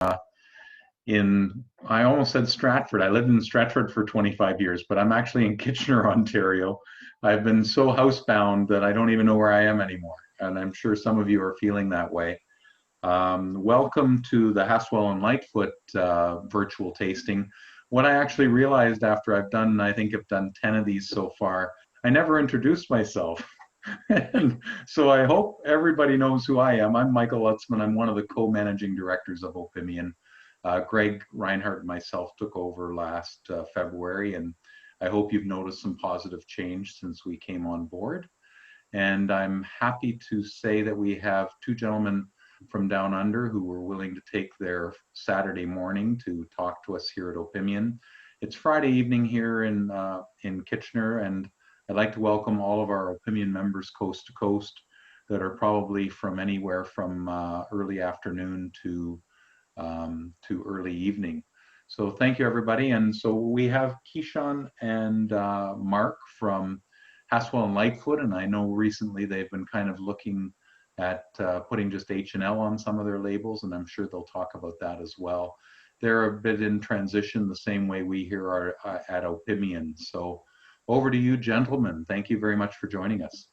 I almost said Stratford. I lived in Stratford for 25 years, but I'm actually in Kitchener, Ontario. I've been so housebound that I don't even know where I am anymore. And I'm sure some of you are feeling that way. Welcome to the Hastwell and Lightfoot virtual tasting. What I actually realized after I think I've done 10 of these so far, I never introduced myself. And so I hope everybody knows who I am. I'm Michael Lutzman. I'm one of the co-managing directors of Opimian. Greg Reinhardt and myself took over last February, and I hope you've noticed some positive change since we came on board. And I'm happy to say that we have two gentlemen from down under who were willing to take their Saturday morning to talk to us here at Opimian. It's Friday evening here in Kitchener, and I'd like to welcome all of our Opimian members coast to coast that are probably from anywhere from early afternoon to early evening. So thank you, everybody. And so we have Kishan and Mark from Hastwell and Lightfoot, and I know recently they've been kind of looking at putting just H&L on some of their labels, and I'm sure they'll talk about that as well. They're a bit in transition the same way we here are at Opimian. So over to you, gentlemen. Thank you very much for joining us.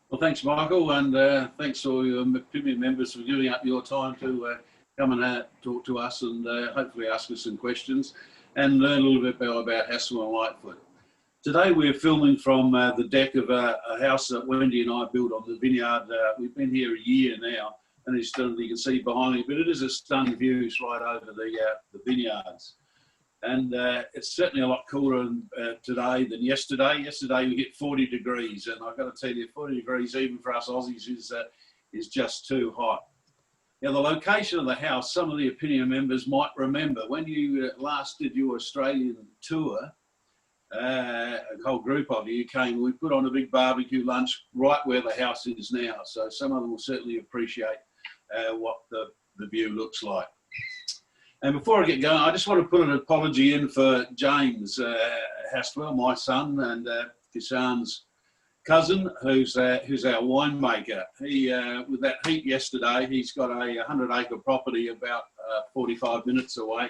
Well, thanks, Michael, and thanks to all your Opimian members for giving up your time to come and talk to us and hopefully ask us some questions and learn a little bit more about Hastwell and Lightfoot. Today we're filming from the deck of a house that Wendy and I built on the vineyard. We've been here a year now, and you can see behind me, but it is a stunning view right over the vineyards. And it's certainly a lot cooler today than yesterday. Yesterday we hit 40 degrees, and I've got to tell you, 40 degrees even for us Aussies is just too hot. Now, the location of the house, some of the Opimian members might remember when you last did your Australian tour, a whole group of you came, we put on a big barbecue lunch right where the house is now. So some of them will certainly appreciate what the view looks like. And before I get going, I just want to put an apology in for James Hastwell, my son, and Kishan's cousin, who's our winemaker. He, with that heat yesterday, he's got a 100-acre property about 45 minutes away,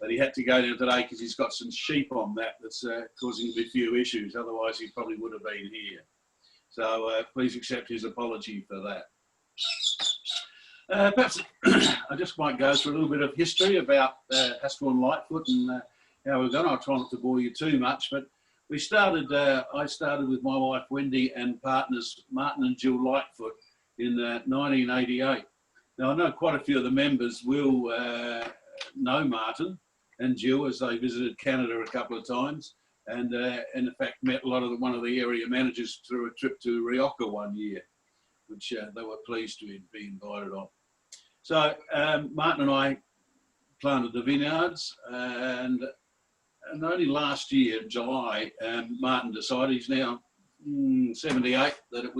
but he had to go down today because he's got some sheep on that's causing a few issues. Otherwise, he probably would have been here. So please accept his apology for that. Perhaps I just might go through a little bit of history about Hastwell and Lightfoot and how we're going. I'll try not to bore you too much, but we started. I started with my wife Wendy and partners Martin and Jill Lightfoot in 1988. Now I know quite a few of the members will know Martin and Jill as they visited Canada a couple of times, and in fact met one of the area managers through a trip to Rioja one year, which they were pleased to be invited on. So Martin and I planted the vineyards, and only last year, July, Martin decided, he's now 78, that it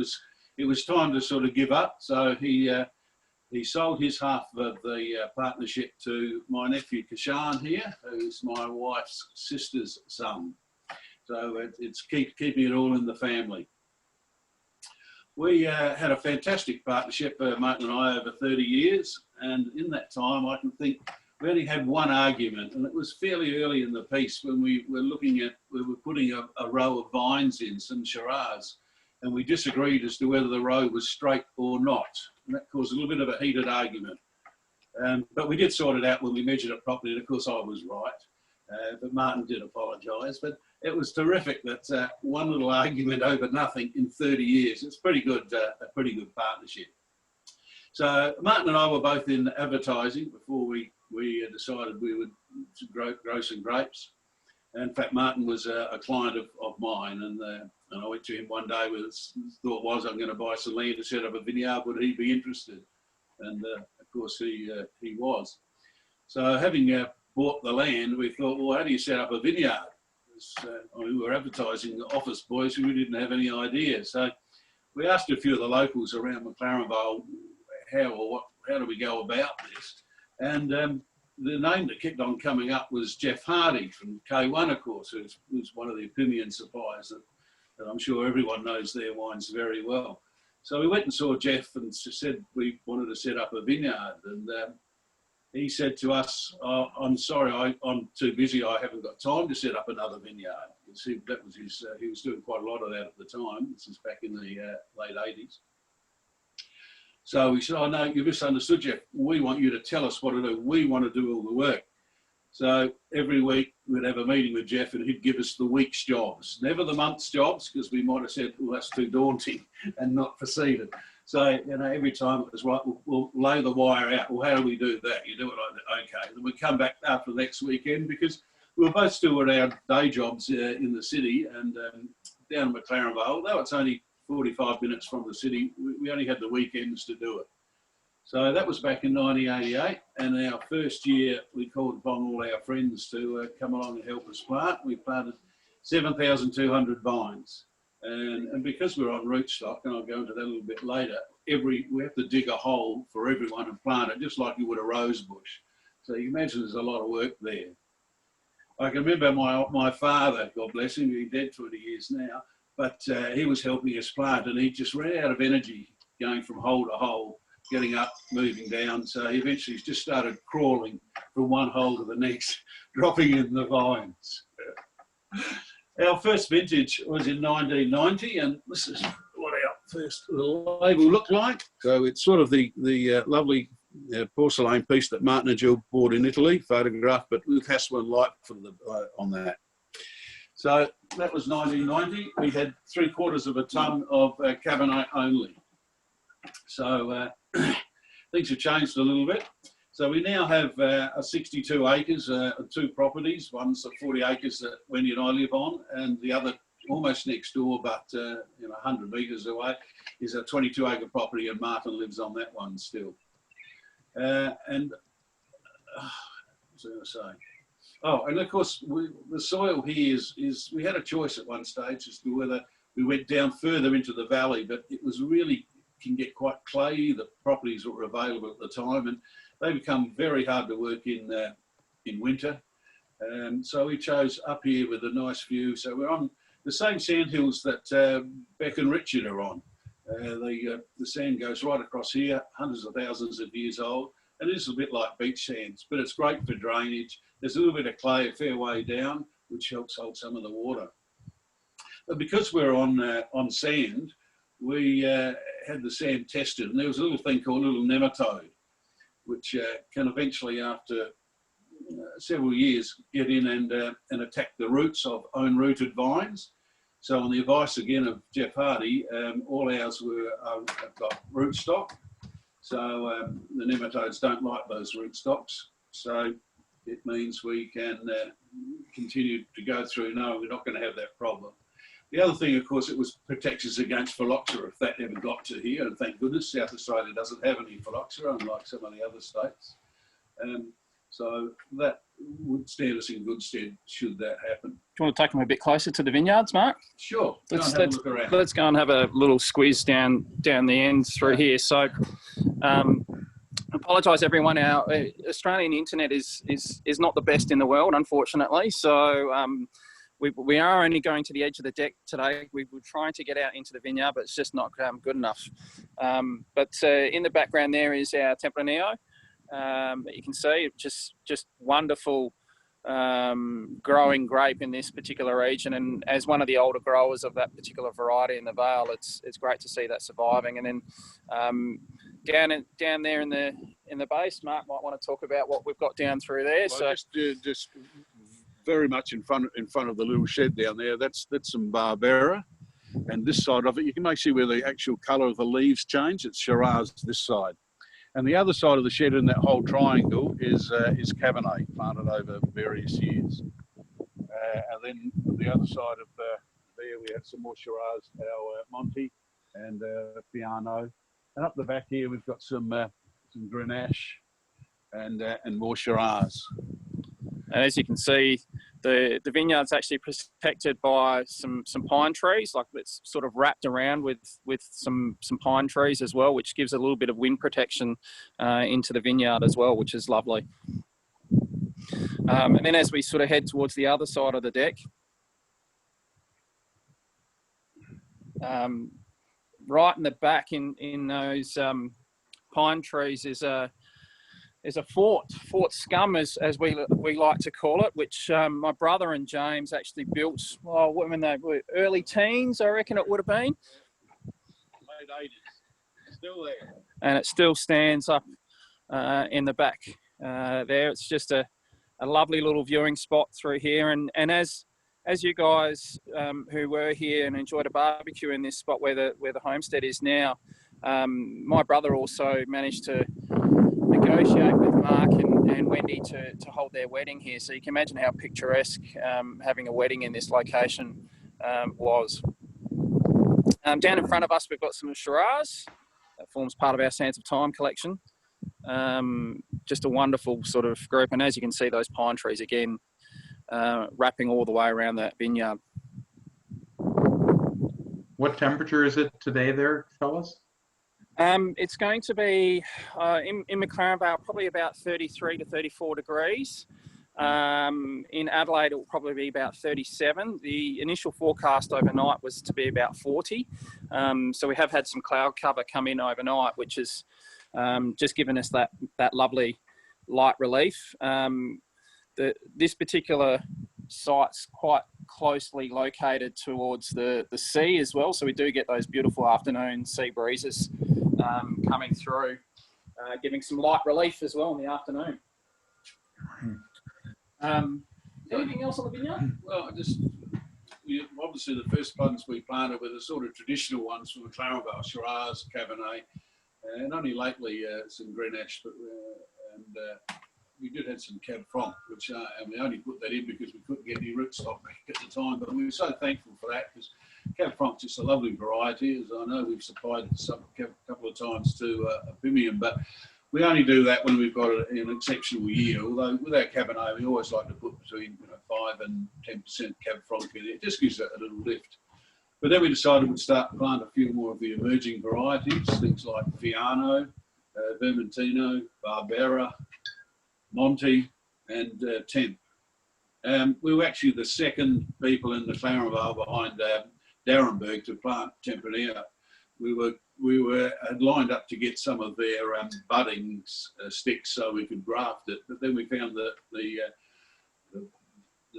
was time to sort of give up. So he sold his half of the partnership to my nephew Kishan here, who's my wife's sister's son. So it's keeping it all in the family. We had a fantastic partnership, Martin and I, over 30 years. And in that time, I can think we only had one argument, and it was fairly early in the piece when we were putting a row of vines in, some Shiraz, and we disagreed as to whether the row was straight or not. And that caused a little bit of a heated argument. But we did sort it out when we measured it properly, and of course I was right. But Martin did apologise. But it was terrific that one little argument over nothing in 30 years. It's pretty good, a pretty good partnership. So Martin and I were both in advertising before we decided we would grow some grapes. In fact, Martin was a client of mine, and I went to him one day with thought was I'm going to buy some land to set up a vineyard. Would he be interested? And of course he was. So having bought the land, we thought, well, how do you set up a vineyard? We were advertising office boys who didn't have any idea. So we asked a few of the locals around McLaren Vale how do we go about this? And the name that kept on coming up was Jeff Hardy from K1, of course, who's one of the Opimian suppliers that I'm sure everyone knows their wines very well. So we went and saw Jeff and said we wanted to set up a vineyard. And he said to us, oh, I'm sorry, I'm too busy. I haven't got time to set up another vineyard. That was his, he was doing quite a lot of that at the time. This is back in the late 80s. So we said, oh no, you misunderstood, Jeff. We want you to tell us what to do. We want to do all the work. So every week we'd have a meeting with Jeff and he'd give us the week's jobs, never the month's jobs, because we might have said, well, that's too daunting and not proceeded. So, you know, every time it was right, we'll lay the wire out. Well, how do we do that? You do it like that. Okay. Then we come back after the next weekend because we were both still at our day jobs in the city and down in McLaren Vale. Though it's only 45 minutes from the city, we only had the weekends to do it. So that was back in 1988, and our first year we called upon all our friends to come along and help us plant. We planted 7,200 vines, and because we're on rootstock, and I'll go into that a little bit later, we have to dig a hole for everyone and plant it, just like you would a rose bush. So you imagine there's a lot of work there. I can remember my father, God bless him, he's dead 20 years now, but he was helping us plant, and he just ran out of energy going from hole to hole, getting up, moving down. So he eventually just started crawling from one hole to the next, dropping in the vines. Our first vintage was in 1990, and this is what our first little label looked like. So it's sort of the lovely porcelain piece that Martin and Jill bought in Italy, photographed, but with Hastwell Lightfoot on that. So that was 1990. We had 3/4 of a tonne of Cabernet only. So things have changed a little bit. So we now have 62 acres, 2 properties. One's the 40 acres that Wendy and I live on, and the other almost next door, but 100 metres away, is a 22-acre property, and Martin lives on that one still. What was I going to say? Oh, and of course, the soil here is we had a choice at one stage as to whether we went down further into the valley, but it was really can get quite clayey. The properties that were available at the time, and they become very hard to work in winter. So we chose up here with a nice view. So we're on the same sandhills that Beck and Richard are on. The sand goes right across here, hundreds of thousands of years old, and it is a bit like beach sands, but it's great for drainage. There's a little bit of clay a fair way down, which helps hold some of the water. But because we're on sand, we had the sand tested, and there was a little thing called a little nematode, which can eventually, after several years, get in and attack the roots of own-rooted vines. So on the advice again of Jeff Hardy, all ours have got rootstock. So the nematodes don't like those rootstocks. So it means we can continue to go through knowing we're not going to have that problem. The other thing, of course, it protects us against phylloxera if that ever got to here. And thank goodness South Australia doesn't have any phylloxera, unlike some of the other states. So that would stand us in good stead should that happen. Do you want to take them a bit closer to the vineyards, Mark? Sure. Let's look around. Let's go and have a little squeeze down the ends through here. So, apologise everyone. Our Australian internet is not the best in the world, unfortunately. So we are only going to the edge of the deck today. We were trying to get out into the vineyard, but it's just not good enough. But in the background there is our Tempranillo. That you can see just wonderful growing grape in this particular region, and as one of the older growers of that particular variety in the Vale, it's great to see that surviving. And then down there in the base, Mark might want to talk about what we've got down through there. Well, so just very much in front of the little shed down there, that's some Barbera, and this side of it you can make see where the actual colour of the leaves change. It's Shiraz this side. And the other side of the shed in that whole triangle is Cabernet, planted over various years. And then on the other side of there, we have some more Shiraz, our Monty and Piano. And up the back here, we've got some Grenache and more Shiraz. And as you can see, the vineyard's actually protected by some pine trees, like it's sort of wrapped around with some pine trees as well, which gives a little bit of wind protection into the vineyard as well, which is lovely. And then as we sort of head towards the other side of the deck, right in the back in those pine trees is there's a Fort Scum, as we like to call it, which my brother and James actually built, when they were early teens, I reckon it would have been. Late 80s. Still there. And it still stands up in the back there. It's just a lovely little viewing spot through here. And as you guys who were here and enjoyed a barbecue in this spot where the homestead is now, my brother also managed to negotiate with Mark and Wendy to hold their wedding here. So you can imagine how picturesque having a wedding in this location was. Down in front of us, we've got some Shiraz. That forms part of our Sands of Time collection. Just a wonderful sort of group. And as you can see, those pine trees again, wrapping all the way around that vineyard. What temperature is it today there, fellas? It's going to be in McLaren Vale probably about 33 to 34 degrees. In Adelaide, it will probably be about 37. The initial forecast overnight was to be about 40. So we have had some cloud cover come in overnight, which has just given us that lovely light relief. This particular site's quite closely located towards the sea as well, so we do get those beautiful afternoon sea breezes coming through, giving some light relief as well in the afternoon. Anything else on the vineyard? Well, obviously the first ones we planted were the sort of traditional ones from the McLaren Vale, Shiraz, Cabernet, and only lately some Grenache, we did have some Cab Franc, which and we only put that in because we couldn't get any rootstock back at the time. But we were so thankful for that because Cab Franc's just a lovely variety. As I know, we've supplied some a couple of times to Pimium, but we only do that when we've got an exceptional year. Although with our Cabernet, we always like to put between 5 and 10% Cab Franc in it. It just gives it a little lift. But then we decided we'd start to plant a few more of the emerging varieties, things like Fiano, Vermentino, Barbera, Monty, and Temp. We were actually the second people in the McLaren Vale behind Darrenberg to plant Tempranillo. We had lined up to get some of their budding sticks so we could graft it, but then we found that the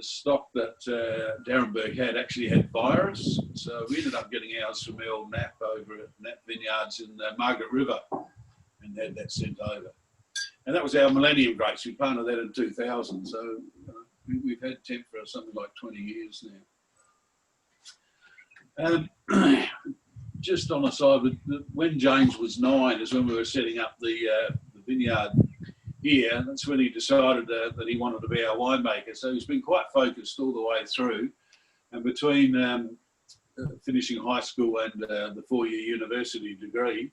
stock that Darrenberg had actually had virus, so we ended up getting ours from El Nap over at Nap Vineyards in Margaret River and had that sent over. And that was our Millennium Grapes. We planted that in 2000, so we've had Temp for something like 20 years now. Just on the side, when James was 9 is when we were setting up the vineyard here. That's when he decided that he wanted to be our winemaker. So he's been quite focused all the way through. And between finishing high school and the 4-year university degree,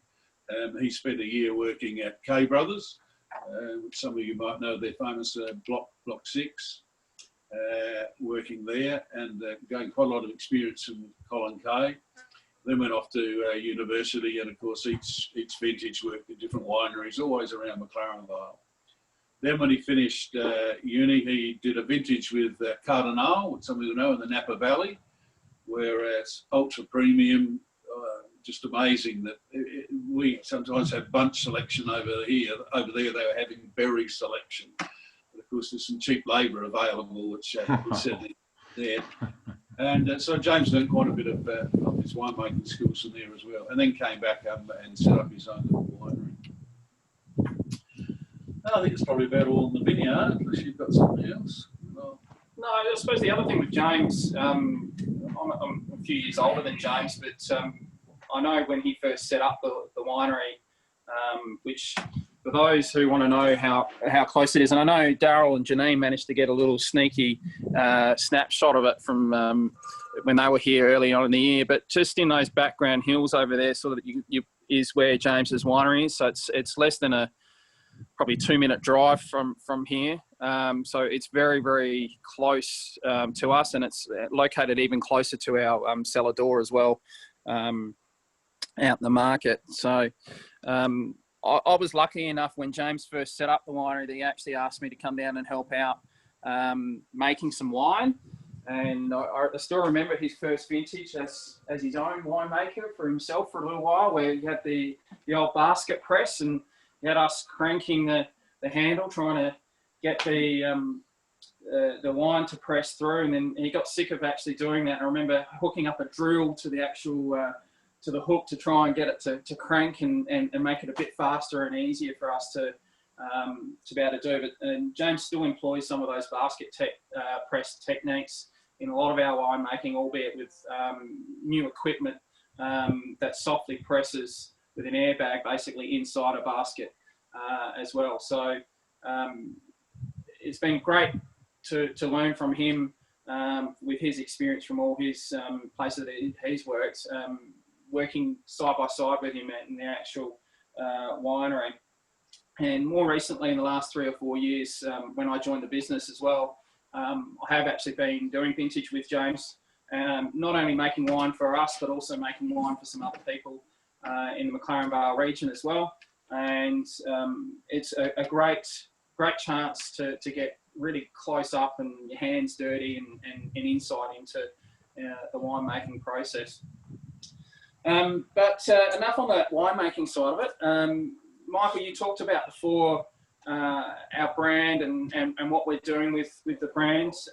he spent a year working at K Brothers, which some of you might know, they're famous Block 6, working there and gained quite a lot of experience from Colin Kay. Then went off to university, and of course each vintage worked at different wineries, always around McLaren Vale. Then when he finished uni, he did a vintage with Cardinal, which some of you know, in the Napa Valley, where it's ultra premium, just amazing that we sometimes have bunch selection over here. Over there they were having berry selection. But of course there's some cheap labour available, which was certainly there. And so James learned quite a bit of his winemaking skills from there as well, and then came back and set up his own little winery. I think it's probably about all in the vineyard, unless you've got something else. No, I suppose the other thing with James, I'm a few years older than James, but I know when he first set up the winery, which for those who want to know how close it is, and I know Daryl and Janine managed to get a little sneaky snapshot of it from when they were here early on in the year, but just in those background hills over there, sort of is where James's winery is. So it's less than a probably 2-minute drive from here. So it's very, very close to us, and it's located even closer to our cellar door as well, out in the market. So I was lucky enough when James first set up the winery that he actually asked me to come down and help out making some wine. And I still remember his first vintage as his own winemaker for himself for a little while, where he had the old basket press, and he had us cranking the handle, trying to get the wine to press through, and then he got sick of actually doing that. I remember hooking up a drill to the actual to the hook to try and get it to crank and make it a bit faster and easier for us to be able to do. But and James still employs some of those basket press techniques in a lot of our winemaking, albeit with new equipment that softly presses with an airbag basically inside a basket as well. So it's been great to learn from him with his experience from all his places that he's worked, working side by side with him in the actual winery. And more recently, in the last 3 or 4 years, when I joined the business as well, I have actually been doing vintage with James, not only making wine for us, but also making wine for some other people in the McLaren Vale region as well. And it's a great chance to get really close up and your hands dirty and insight into the winemaking process. But enough on the winemaking side of it. Michael, you talked about before our brand and what we're doing with the brands.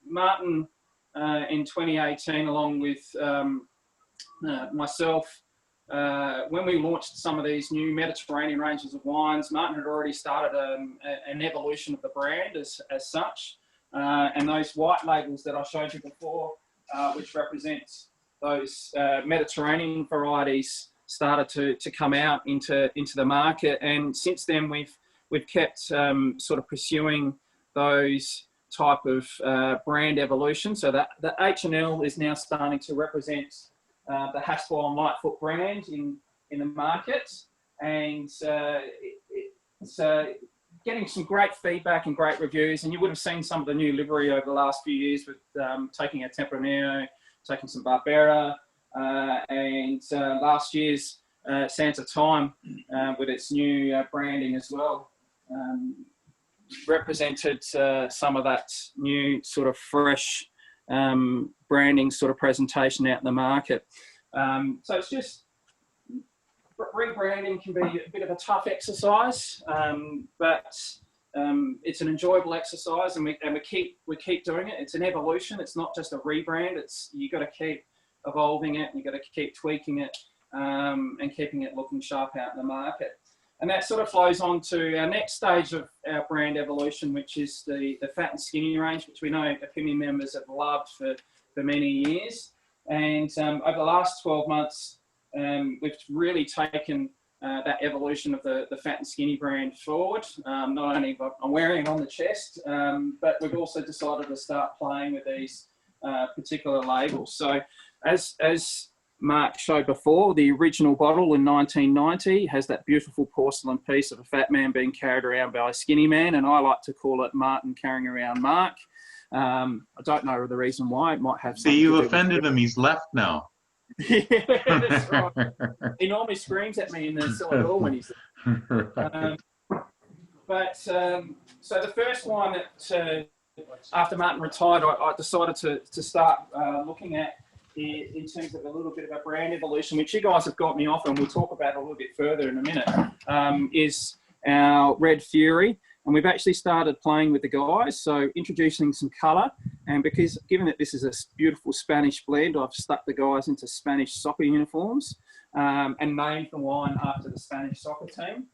Martin, in 2018, along with myself, when we launched some of these new Mediterranean ranges of wines, Martin had already started an evolution of the brand as such. And those white labels that I showed you before, which represents those Mediterranean varieties, started to come out into the market. And since then, we've kept sort of pursuing those type of brand evolution. So that the H&L is now starting to represent the Hastwell Lightfoot brand in the market, and it's getting some great feedback and great reviews. And you would have seen some of the new livery over the last few years with taking a Tempranillo, taking some Barbera, and last year's Santa Time with its new branding as well. Represented some of that new sort of fresh branding sort of presentation out in the market. So it's just, rebranding can be a bit of a tough exercise, but it's an enjoyable exercise, and we keep doing it. It's an evolution. It's not just a rebrand. You got to keep evolving it, and you got to keep tweaking it, and keeping it looking sharp out in the market. And that sort of flows on to our next stage of our brand evolution, which is the fat and skinny range, which we know opinion members have loved for many years. And over the last 12 months, we've really taken that evolution of the fat and skinny brand forward. Not only I'm wearing it on the chest, but we've also decided to start playing with these particular labels. So as Mark showed before, the original bottle in 1990 has that beautiful porcelain piece of a fat man being carried around by a skinny man, and I like to call it Martin carrying around Mark. I don't know the reason why. It might have something See, you to do offended with him. He's left now. Yeah, that's right. He normally screams at me in the cellar door when he's there. So the first one that after Martin retired, I decided to start looking at in terms of a little bit of a brand evolution, which you guys have got me off, and we'll talk about a little bit further in a minute, is our Red Fury. And we've actually started playing with the guys, so introducing some colour. And because, given that this is a beautiful Spanish blend, I've stuck the guys into Spanish soccer uniforms and named the wine after the Spanish soccer team.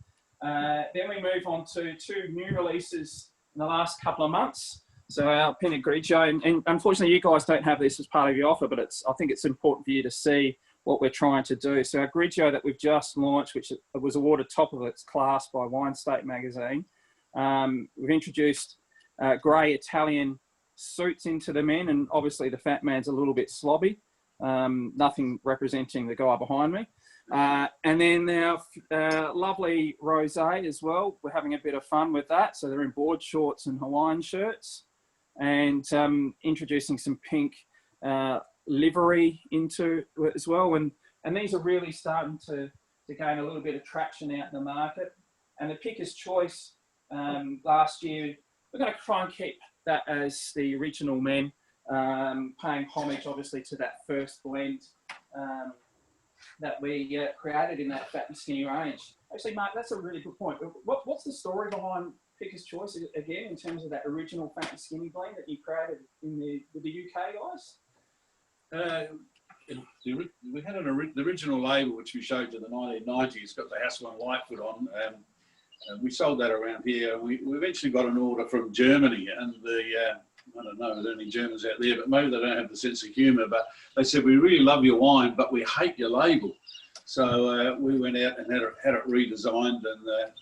Then we move on to 2 new releases in the last couple of months. So our Pinot Grigio, and unfortunately you guys don't have this as part of your offer, but I think it's important for you to see what we're trying to do. So our Grigio that we've just launched, which was awarded top of its class by Wine State magazine, we've introduced grey Italian suits into the men, and obviously the fat man's a little bit slobby, nothing representing the guy behind me. And then our lovely rosé as well. We're having a bit of fun with that. So they're in board shorts and Hawaiian shirts, and introducing some pink livery into it as well. And these are really starting to gain a little bit of traction out in the market. And the Picker's Choice last year, we're going to try and keep that as the original men, paying homage obviously to that first blend that we created in that fat and skinny range. Actually, Mark, that's a really good point. What's the story behind Pickers Choice again in terms of that original fat and skinny blend that you created with the UK guys? We had the original label, which we showed to the 1990s, got the Hastwell Lightfoot on. We sold that around here. We eventually got an order from Germany, and I don't know if there are any Germans out there, but maybe they don't have the sense of humour, but they said, we really love your wine, but we hate your label. So we went out and had it redesigned, and the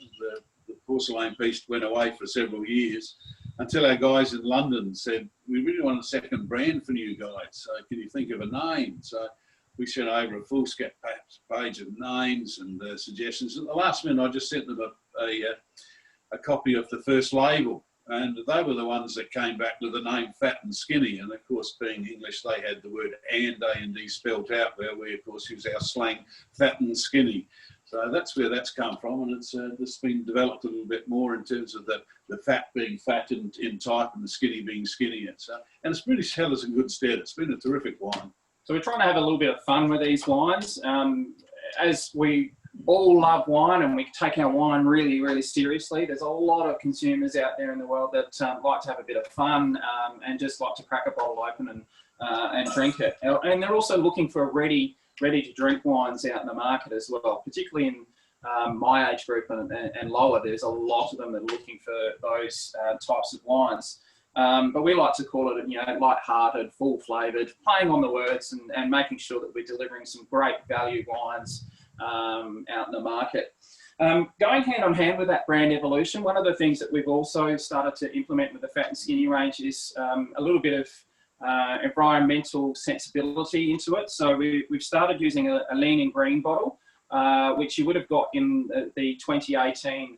porcelain piece went away for several years until our guys in London said, we really want a second brand for you guys. So can you think of a name? So we sent over a full scat page of names and suggestions. At the last minute, I just sent them a copy of the first label. And they were the ones that came back with the name Fat and Skinny. And of course, being English, they had the word A&D spelt out, where we, of course, use our slang, fat and skinny. So that's where that's come from. And it's been developed a little bit more in terms of the fat being fat in type and the skinny being skinny. And it's really held us in good stead. It's been a terrific wine. So we're trying to have a little bit of fun with these wines. As we all love wine and we take our wine really, really seriously, there's a lot of consumers out there in the world that like to have a bit of fun and just like to crack a bottle open and drink it. And they're also looking for ready to drink wines out in the market as well, particularly in my age group and lower. There's a lot of them that are looking for those types of wines. But we like to call it, light-hearted, full-flavoured, playing on the words and making sure that we're delivering some great value wines out in the market. Going hand on hand with that brand evolution, one of the things that we've also started to implement with the Fat and Skinny range is a little bit of environmental sensibility into it. So we've started using a lean and green bottle, which you would have got in the 2018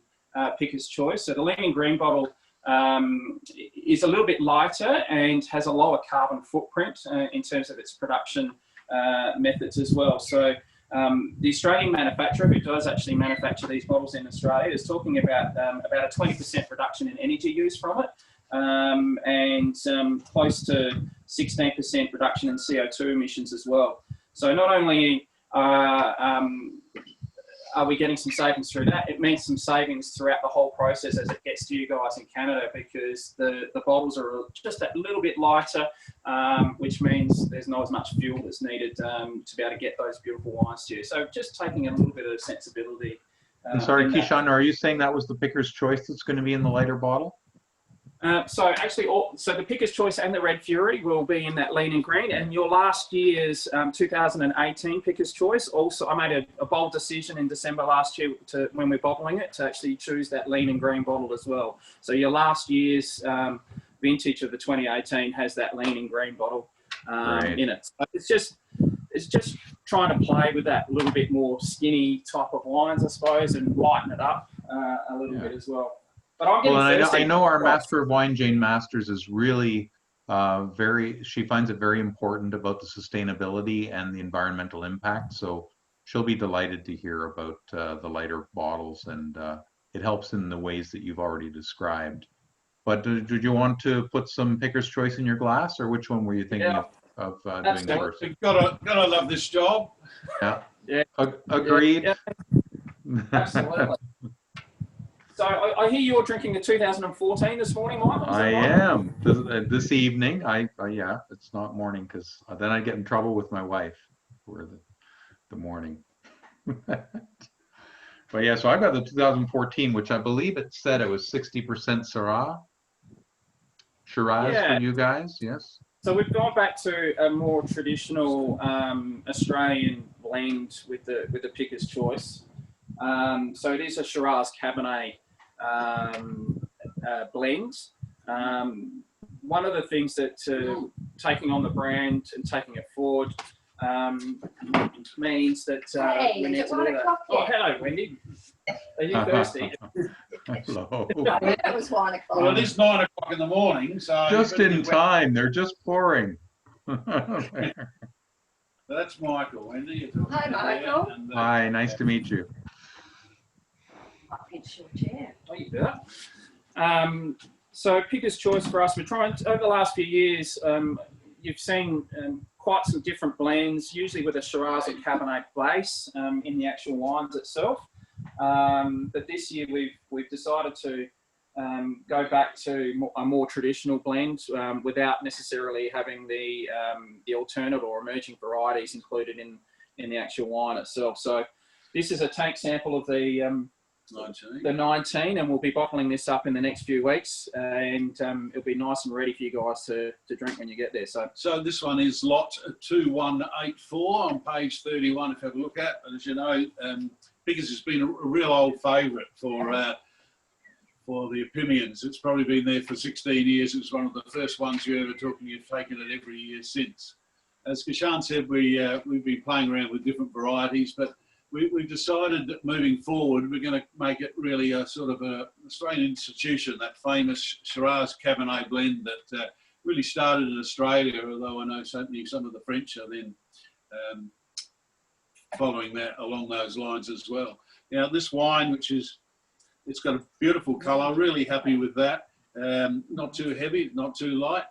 Pickers Choice. So the lean and green bottle is a little bit lighter and has a lower carbon footprint in terms of its production methods as well. So the Australian manufacturer, who does actually manufacture these bottles in Australia, is talking about a 20% reduction in energy use from it, and close to 16% reduction in CO2 emissions as well. So not only are we getting some savings through that, it means some savings throughout the whole process as it gets to you guys in Canada, because the bottles are just a little bit lighter, which means there's not as much fuel that's needed to be able to get those beautiful wines to you. So just taking a little bit of sensibility. I'm sorry, Kishan, are you saying that was the Pickers Choice that's going to be in the lighter bottle? So actually, the Pickers Choice and the Red Fury will be in that lean and green. And your last year's 2018 Pickers Choice, also, I made a bold decision in December last year when we're bottling it to actually choose that lean and green bottle as well. So your last year's vintage of the 2018 has that lean and green bottle in it. So it's just trying to play with that little bit more skinny type of wines, I suppose, and lighten it up a little bit as well. But I know our Master of Wine, Jane Masters, is really she finds it very important about the sustainability and the environmental impact. So she'll be delighted to hear about the lighter bottles, and it helps in the ways that you've already described. But did you want to put some Pickers Choice in your glass, or which one were you thinking of doing first? You've got to love this job. Yeah. Agreed. Yeah. Absolutely. So I hear you're drinking the 2014 this morning, Michael. I am this evening. Yeah, it's not morning because then I get in trouble with my wife for the morning. But yeah, so I got the 2014, which I believe it said it was 60% Syrah. Shiraz for you guys, yes. So we've gone back to a more traditional Australian blend with the Pickers Choice. So it is a Shiraz Cabernet blend. One of the things that taking on the brand and taking it forward means that we need to do that. Oh, hello, Wendy. Are you thirsty? Hello. It was 1 o'clock. Well, it is 9 o'clock in the morning, so just in time. They're just pouring. That's Michael, Wendy. Hi, Michael. Hi, nice to meet you. I'll pinch your chair. Oh, you better. So Pickers Choice for us, we're trying to, over the last few years, you've seen quite some different blends, usually with a Shiraz or Cabernet base in the actual wines itself. But this year we've decided to go back to a more traditional blend without necessarily having the alternate or emerging varieties included in the actual wine itself. So this is a tank sample of the 19, and we'll be bottling this up in the next few weeks, and it'll be nice and ready for you guys to drink when you get there. So this one is lot 2184 on page 31, if you have a look at. And as you know, Pickers has been a real old favourite for the opinions. It's probably been there for 16 years. It was one of the first ones you ever took, and you've taken it every year since. As Kishan said, we've been playing around with different varieties, but we've decided that moving forward, we're going to make it really a sort of a Australian institution, that famous Shiraz Cabernet blend that really started in Australia, although I know certainly some of the French are then following that along those lines as well. Now, this wine, it's got a beautiful colour, really happy with that. Not too heavy, not too light.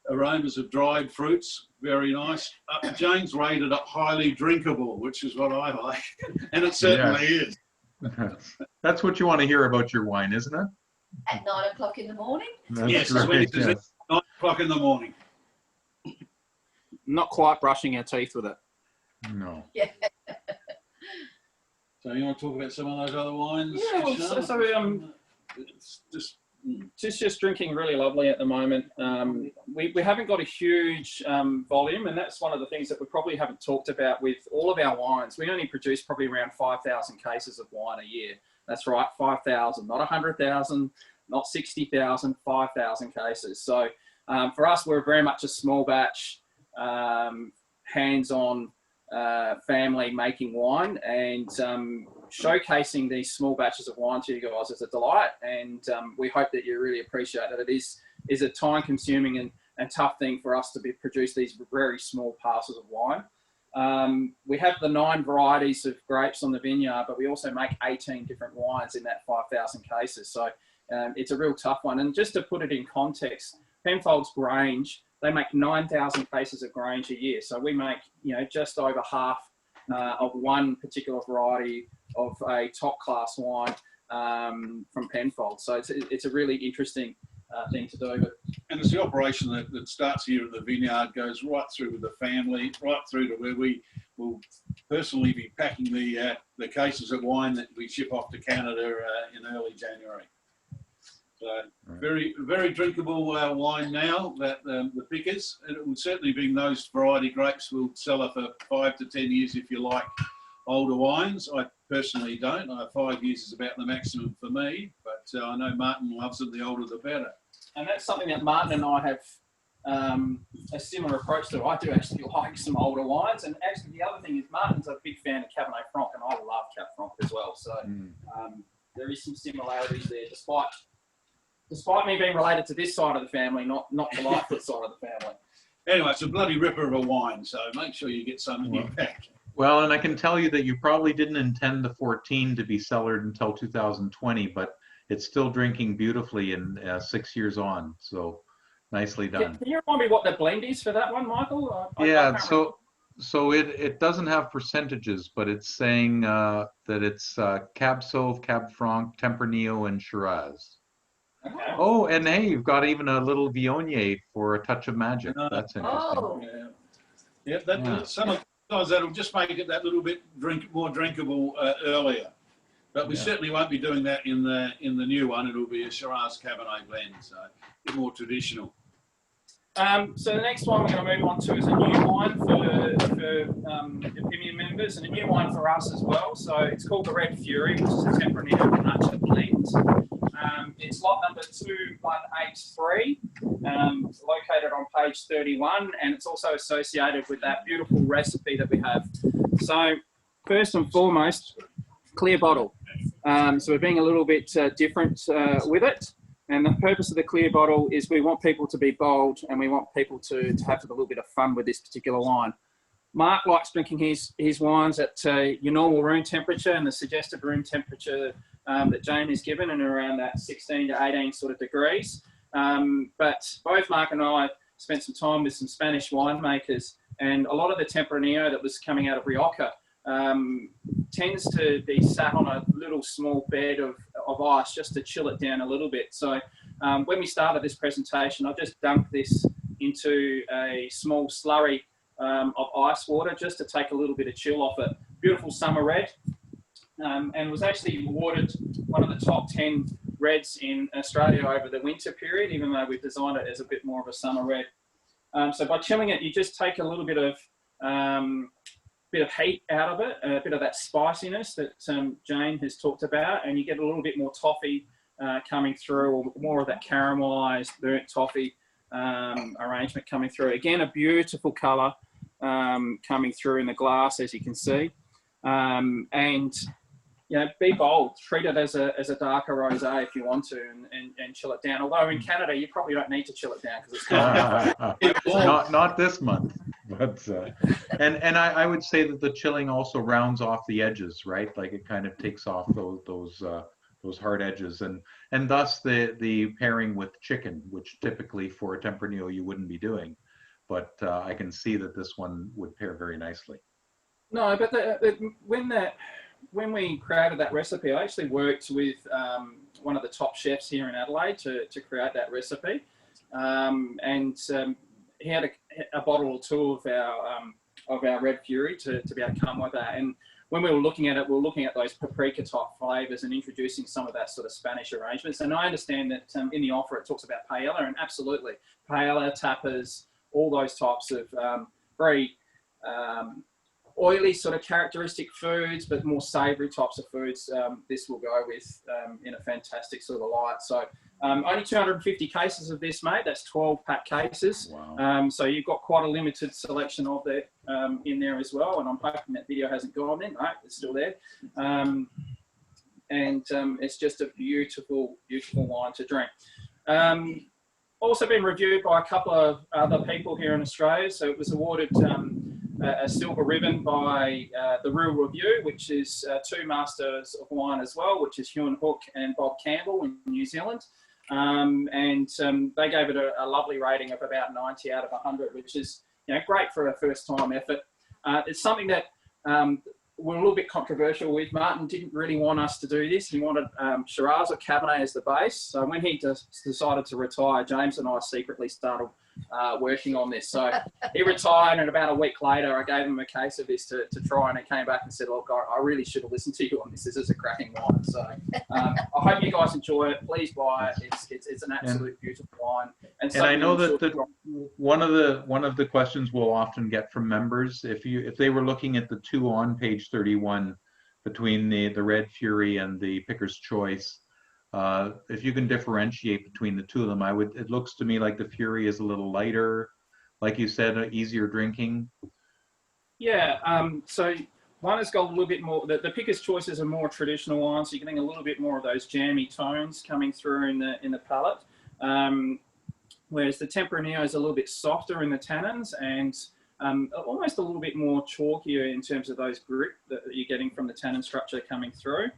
Aromas of dried fruits, very nice. James rated it highly drinkable, which is what I like, and it certainly is. That's what you want to hear about your wine, isn't it? At 9 o'clock in the morning? Yes, that's what it is. 9 o'clock in the morning. Not quite brushing our teeth with it. No. Yeah. So you want to talk about some of those other wines? Yeah, well, it's just drinking really lovely at the moment. We haven't got a huge volume, and that's one of the things that we probably haven't talked about with all of our wines. We only produce probably around 5,000 cases of wine a year. That's right, 5,000, not 100,000, not 60,000, 5,000 cases. So for us, we're very much a small batch, hands-on family making wine, and showcasing these small batches of wine to you guys is a delight, and we hope that you really appreciate that. It is a time-consuming and tough thing for us to produce these very small parcels of wine. We have the 9 varieties of grapes on the vineyard, but we also make 18 different wines in that 5,000 cases. So it's a real tough one. And just to put it in context, Penfolds Grange, they make 9,000 cases of Grange a year. So we make, just over half of one particular variety of a top class wine from Penfolds. So it's a really interesting thing to do. And it's the operation that starts here at the vineyard, goes right through with the family, right through to where we will personally be packing the cases of wine that we ship off to Canada in early January. So very, very drinkable wine now, that the Pickers. And it will certainly be those variety grapes will sell for 5 to 10 years if you like older wines. I personally don't. 5 years is about the maximum for me, but I know Martin loves them, the older the better. And that's something that Martin and I have a similar approach to. I do actually like some older wines, and actually the other thing is Martin's a big fan of Cabernet Franc, and I love Cab Franc as well. So there is some similarities there, despite me being related to this side of the family, not the Lightfoot side of the family. Anyway, it's a bloody ripper of a wine, so make sure you get some in your pack. Well, and I can tell you that you probably didn't intend the 14 to be cellared until 2020, but it's still drinking beautifully in 6 years on. So nicely done. Can you remind me what the blend is for that one, Michael? Yeah, so it doesn't have percentages, but it's saying that it's Cab Sauv, Cab Franc, Tempranillo, and Shiraz. Okay. Oh, and hey, you've got even a little Viognier for a touch of magic. That's interesting. Oh. Yeah. Sometimes that'll just make it that little bit more drinkable earlier. But we certainly won't be doing that in the new one. It'll be a Shiraz Cabernet blend, so a bit more traditional. So the next one we're going to move on to is a new wine for opinion members, and a new wine for us as well. So it's called the Red Fury, which is a Tempranillo Panache blend. It's lot number 2183, located on page 31, and it's also associated with that beautiful recipe that we have. So first and foremost, clear bottle. So we're being a little bit different with it. And the purpose of the clear bottle is we want people to be bold, and we want people to have a little bit of fun with this particular wine. Mark likes drinking his wines at your normal room temperature and the suggested room temperature that Jane is given, and around that 16 to 18 sort of degrees. But both Mark and I spent some time with some Spanish winemakers And a lot of the Tempranillo that was coming out of Rioja tends to be sat on a little small bed of ice just to chill it down a little bit. So when we started this presentation, I just dumped this into a small slurry of ice water just to take a little bit of chill off it. Beautiful summer red, and was actually awarded one of the top 10 reds in Australia over the winter period, even though we've designed it as a bit more of a summer red. So by chilling it, you just take a little bit of heat out of it, a bit of that spiciness that Jane has talked about, and you get a little bit more toffee coming through, or more of that caramelised burnt toffee arrangement coming through. Again, a beautiful colour coming through in the glass, as you can see. And you know, be bold, treat it as a darker rosé if you want to, and chill it down. Although in Canada, you probably don't need to chill it down because it's not this month. But and I would say that the chilling also rounds off the edges, right? Like it kind of takes off those hard edges, and thus the pairing with chicken, which typically for a Tempranillo you wouldn't be doing, but I can see that this one would pair very nicely. No, but when we created that recipe, I actually worked with one of the top chefs here in Adelaide to create that recipe, and he had a bottle or two of our Red Fury to be able to come with that. And when we were looking at it, we were looking at those paprika type flavours and introducing some of that sort of Spanish arrangements. And I understand that in the offer it talks about paella, and absolutely paella, tapas, all those types of very oily sort of characteristic foods, but more savoury types of foods, this will go with in a fantastic sort of light. So only 250 cases of this, mate. That's 12-pack cases. Wow. So you've got quite a limited selection of that in there as well. And I'm hoping that video hasn't gone in. No, it's still there. And it's just a beautiful, beautiful wine to drink. Also been reviewed by a couple of other people here in Australia. So it was awarded a silver ribbon by the Real Review, which is two masters of wine as well, which is Hugh and Hook and Bob Campbell in New Zealand. They gave it a lovely rating of about 90 out of 100, which is, you know, great for a first-time effort. It's something that we're a little bit controversial with. Martin didn't really want us to do this. He wanted Shiraz or Cabernet as the base. So when he decided to retire, James and I secretly started working on this. So he retired, and about a week later, I gave him a case of this to try, and he came back and said, "Look, I really should have listened to you on this. This is a cracking wine." So I hope you guys enjoy it. Please buy it. It's an absolute beautiful wine. And I know that one of the questions we'll often get from members, if they were looking at the two on page 31 between the Red Fury and the Picker's Choice, if you can differentiate between the two of them, it looks to me like the Fury is a little lighter, like you said, easier drinking. Yeah, so one has got a little bit more, the Picker's Choice is a more traditional wine, so you're getting a little bit more of those jammy tones coming through in the palate. Whereas the Tempranillo is a little bit softer in the tannins, and almost a little bit more chalkier in terms of those grip that you're getting from the tannin structure coming through.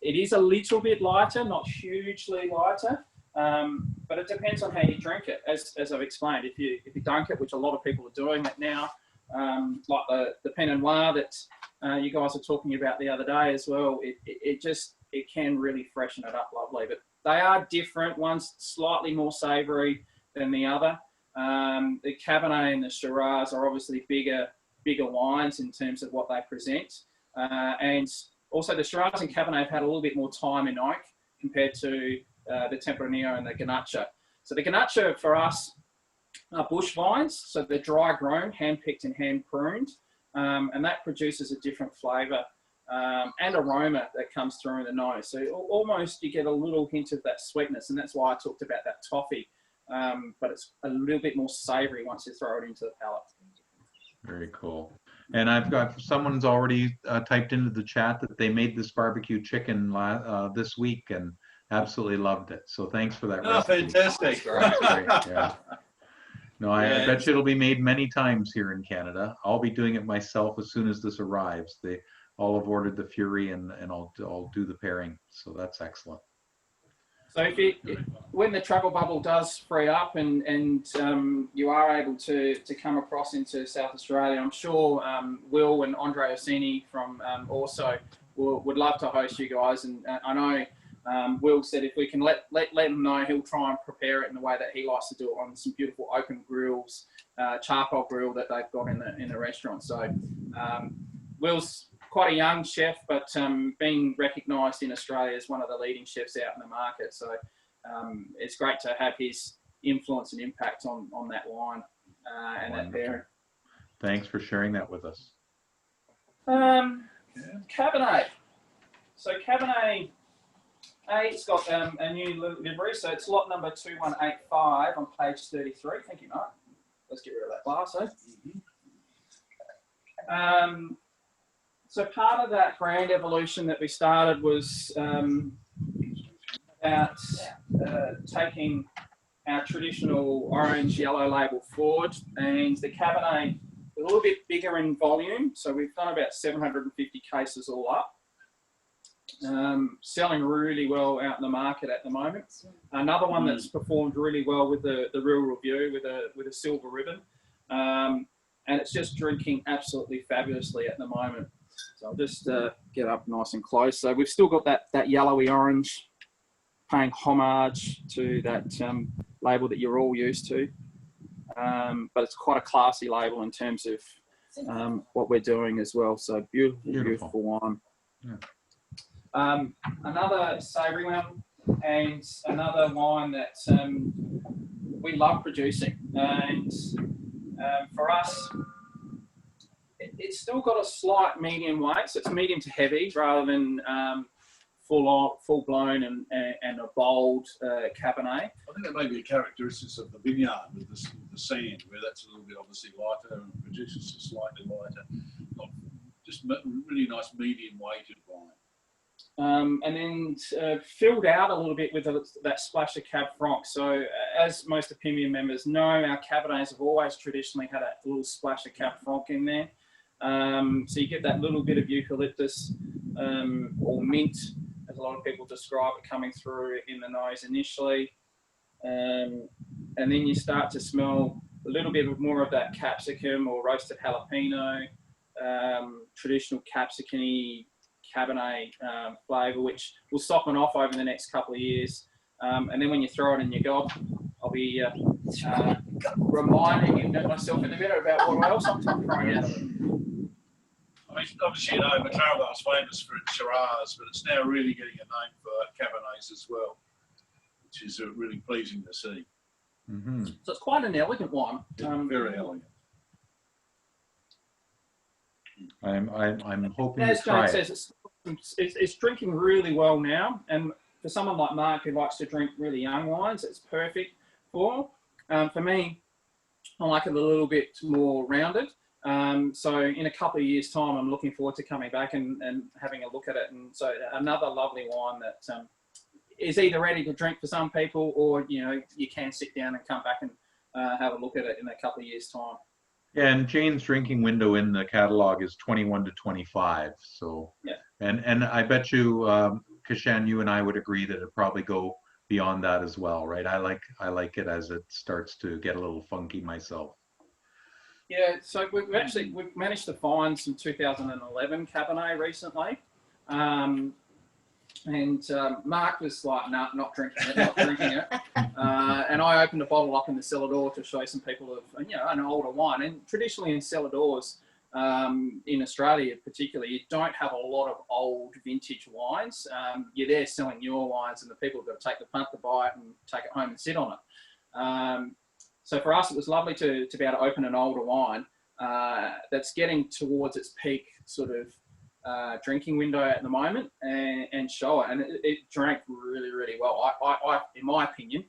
It is a little bit lighter, not hugely lighter, but it depends on how you drink it. As I've explained, if you dunk it, which a lot of people are doing it now, like the Pinot Noir that you guys were talking about the other day as well, it can really freshen it up lovely. But they are different. One's slightly more savoury than the other. The Cabernet and the Shiraz are obviously bigger wines in terms of what they present, and also, the Shiraz and Cabernet have had a little bit more time in oak compared to the Tempranillo and the Garnacha. So the Garnacha for us are bush vines, so they're dry grown, hand picked and hand pruned, and that produces a different flavour and aroma that comes through in the nose. So almost you get a little hint of that sweetness, and that's why I talked about that toffee, but it's a little bit more savoury once you throw it into the palate. Very cool. And I've got someone's already typed into the chat that they made this barbecue chicken this week and absolutely loved it. So thanks for that. Oh, recipe. Fantastic! That's great. Yeah. No, I bet you it'll be made many times here in Canada. I'll be doing it myself as soon as this arrives. They all have ordered the Fury, and I'll do the pairing. So that's excellent. So when the travel bubble does free up and you are able to come across into South Australia, I'm sure Will and Andre Orsini from also would love to host you guys. And I know Will said if we can let him know, he'll try and prepare it in the way that he likes to do it on some beautiful open grills, charcoal grill that they've got in the restaurant. So Will's quite a young chef, but being recognised in Australia as one of the leading chefs out in the market. So it's great to have his influence and impact on that wine and that pairing. Thanks for sharing that with us. Cabernet. So Cabernet, it's got a new livery. So it's lot number 2185 on page 33. Thank you, Mark. Let's get rid of that glass, eh? So part of that brand evolution that we started was about taking our traditional orange yellow label forward, and the Cabernet a little bit bigger in volume. So we've done about 750 cases all up. Selling really well out in the market at the moment. Another one that's performed really well with the Real Review with a silver ribbon. And it's just drinking absolutely fabulously at the moment. So I'll just get up nice and close. So we've still got that yellowy orange, paying homage to that label that you're all used to. But it's quite a classy label in terms of what we're doing as well. So beautiful wine. Yeah. Another savoury one, and another wine that we love producing. And for us, it's still got a slight medium weight, so it's medium to heavy rather than full blown and a bold Cabernet. I think that may be a characteristic of the vineyard with the sand, where that's a little bit obviously lighter and produces a slightly lighter, not just really nice medium weighted wine. And then filled out a little bit with that splash of Cab Franc. So as most opinion members know, our Cabernets have always traditionally had a little splash of Cab Franc in there. So you get that little bit of eucalyptus or mint, as a lot of people describe it, coming through in the nose initially. And then you start to smell a little bit more of that capsicum or roasted jalapeno, traditional capsicum-y Cabernet flavour, which will soften off over the next couple of years. And then when you throw it in your gob, I'll be reminding myself in a minute about what else I'm throwing out of it. I mean, obviously, you know, Macaravar's famous for its Shiraz, but it's now really getting a name for Cabernets as well, which is really pleasing to see. Mm-hmm. So it's quite an elegant wine. Very elegant. I'm hoping as to try Jane says, it's drinking really well now, and for someone like Mark who likes to drink really young wines, it's perfect for. For me, I like it a little bit more rounded. So in a couple of years' time, I'm looking forward to coming back and having a look at it. And so another lovely wine that is either ready to drink for some people, or you can sit down and come back and have a look at it in a couple of years' time. Yeah, and Jane's drinking window in the catalog is 21 to 25. So, yeah. And I bet you, Kishan, you and I would agree that it'd probably go beyond that as well, right? I like it as it starts to get a little funky myself. Yeah, so we've managed to find some 2011 Cabernet recently. And Mark was like, "No, not drinking it." And I opened a bottle up in the cellar door to show some people of, an older wine. And traditionally in cellar doors, in Australia particularly, you don't have a lot of old vintage wines. You're there selling your wines, and the people have got to take the punt to buy it and take it home and sit on it. So for us, it was lovely to be able to open an older wine that's getting towards its peak sort of drinking window at the moment and show it. And it drank really, really well. I in my opinion,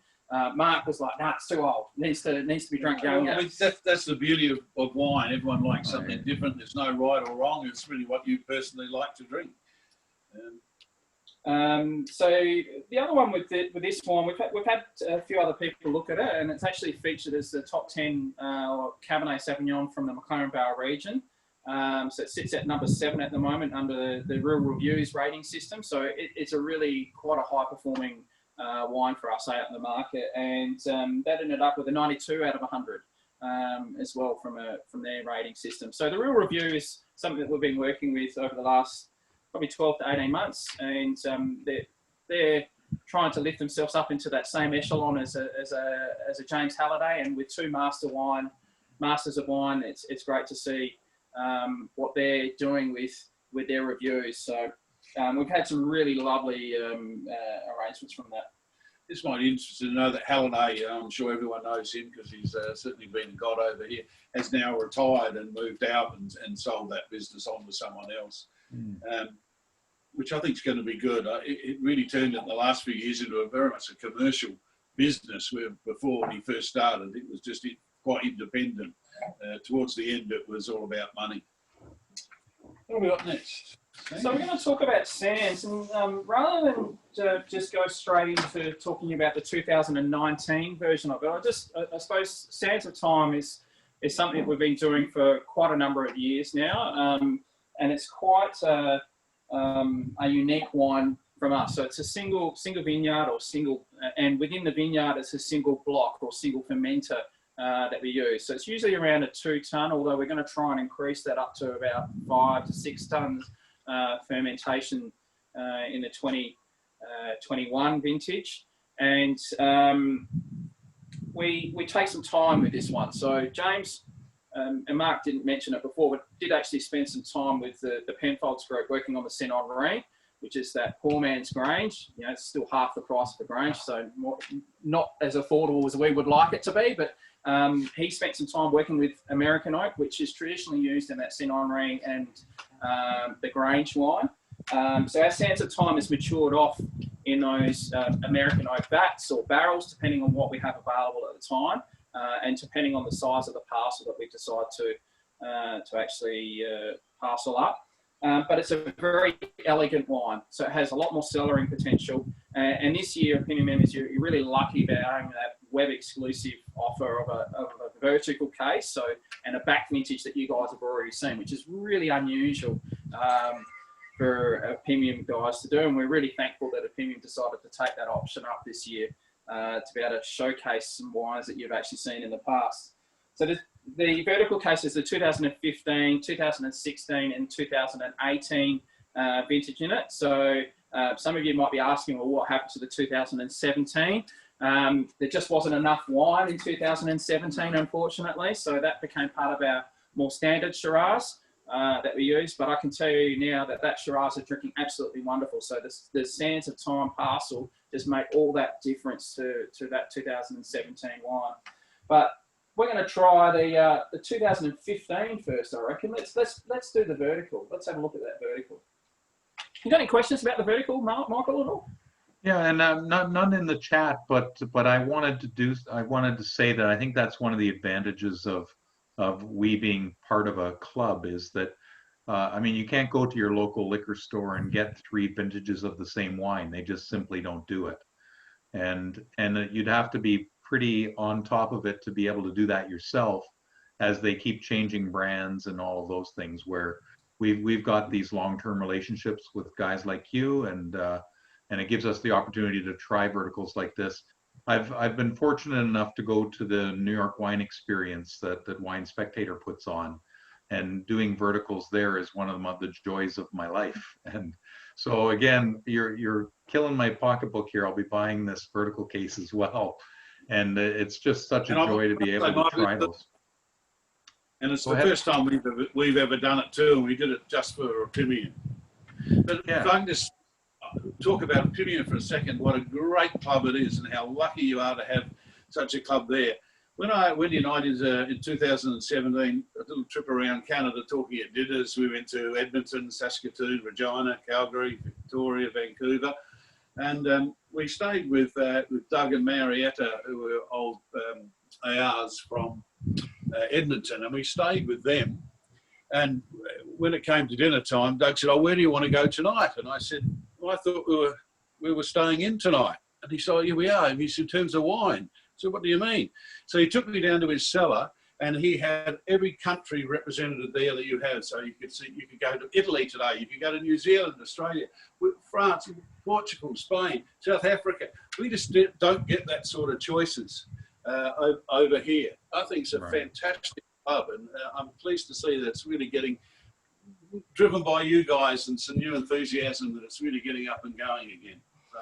Mark was like, "Nah, it's too old. Needs to be drunk younger." I mean, that's the beauty of wine. Everyone likes something different. There's no right or wrong. It's really what you personally like to drink. So the other one with this wine, we've had a few other people look at it, and it's actually featured as the top 10 Cabernet Sauvignon from the McLaren Vale region. So it sits at number 7 at the moment under the Real Reviews rating system. So it's a really quite a high performing wine for us out in the market, and that ended up with a 92 out of 100 as well from their rating system. So the real review is something that we've been working with over the last probably 12 to 18 months, and they're trying to lift themselves up into that same echelon as a James Halliday, and with two masters of wine, it's great to see what they're doing with their reviews. So we've had some really lovely arrangements from that. This might be interesting to know that Halliday, I'm sure everyone knows him because he's certainly been a god over here, has now retired and moved out and sold that business on to someone else, which I think is going to be good. It really turned in the last few years into a very much a commercial business, where before when he first started, it was just quite independent. Towards the end, it was all about money. What have we got next? So we're going to talk about Sands, and rather than just go straight into talking about the 2019 version of it, I suppose Sands of Time is something that we've been doing for quite a number of years now, and it's quite a unique wine from us. So it's a single vineyard or and within the vineyard it's a single block or single fermenter that we use. So it's usually around a 2 tonne, although we're going to try and increase that up to about 5 to 6 tonnes fermentation in the 2021 vintage. And we take some time with this one. So James and Mark didn't mention it before, but did actually spend some time with the Penfolds group working on the Saint Henri, which is that poor man's Grange. You know, it's still half the price of the Grange, so not as affordable as we would like it to be, but he spent some time working with American oak, which is traditionally used in that Saint Henri and the Grange wine. So our Sands of Time has matured off in those American oak vats or barrels, depending on what we have available at the time, and depending on the size of the parcel that we decide to actually parcel up. But it's a very elegant wine, so it has a lot more cellaring potential. And this year, opinion members, you're really lucky about having that web exclusive offer of a vertical case, and a back vintage that you guys have already seen, which is really unusual for Opinion guys to do. And we're really thankful that Opinion decided to take that option up this year to be able to showcase some wines that you've actually seen in the past. So the vertical case is the 2015, 2016 and 2018 vintage in it. So some of you might be asking, well, what happened to the 2017? There just wasn't enough wine in 2017, unfortunately. So that became part of our more standard Shiraz that we use. But I can tell you now that Shiraz is drinking absolutely wonderful. So the Sands of Time parcel just made all that difference to that 2017 wine. But we're going to try the 2015 first, I reckon. Let's do the vertical. Let's have a look at that vertical. You got any questions about the vertical, Michael, at all? Yeah, and none in the chat, but I wanted to say that I think that's one of the advantages of we being part of a club is that I mean, you can't go to your local liquor store and get 3 vintages of the same wine. They just simply don't do it, and you'd have to be pretty on top of it to be able to do that yourself, as they keep changing brands and all of those things. Where we've got these long-term relationships with guys like you, and it gives us the opportunity to try verticals like this. I've been fortunate enough to go to the New York Wine Experience that Wine Spectator puts on, and doing verticals there is one of the joys of my life. And so again, you're killing my pocketbook here. I'll be buying this vertical case as well, and it's just such a joy to be able to try those. And it's the first time we've ever done it too, and we did it just for Opinion. But yeah. If I can just talk about Opinion for a second, what a great club it is and how lucky you are to have such a club there. When Wendy and I did in 2017 a little trip around Canada talking at dinners, we went to Edmonton, Saskatoon, Regina, Calgary, Victoria, Vancouver, and we stayed with Doug and Marietta, who were old ARs from Edmonton, and we stayed with them. And when it came to dinner time, Doug said, "Oh, where do you want to go tonight?" And I said, "Well, I thought we were staying in tonight." And he said, "Oh, "Yeah, we are." And he said, "In terms of wine." So what do you mean? So he took me down to his cellar and he had every country represented there that you had. So you could see, you could go to Italy today, you could go to New Zealand, Australia, France, Portugal, Spain, South Africa. We just don't get that sort of choices over here. I think it's a fantastic club, and I'm pleased to see that it's really getting driven by you guys and some new enthusiasm, that it's really getting up and going again. So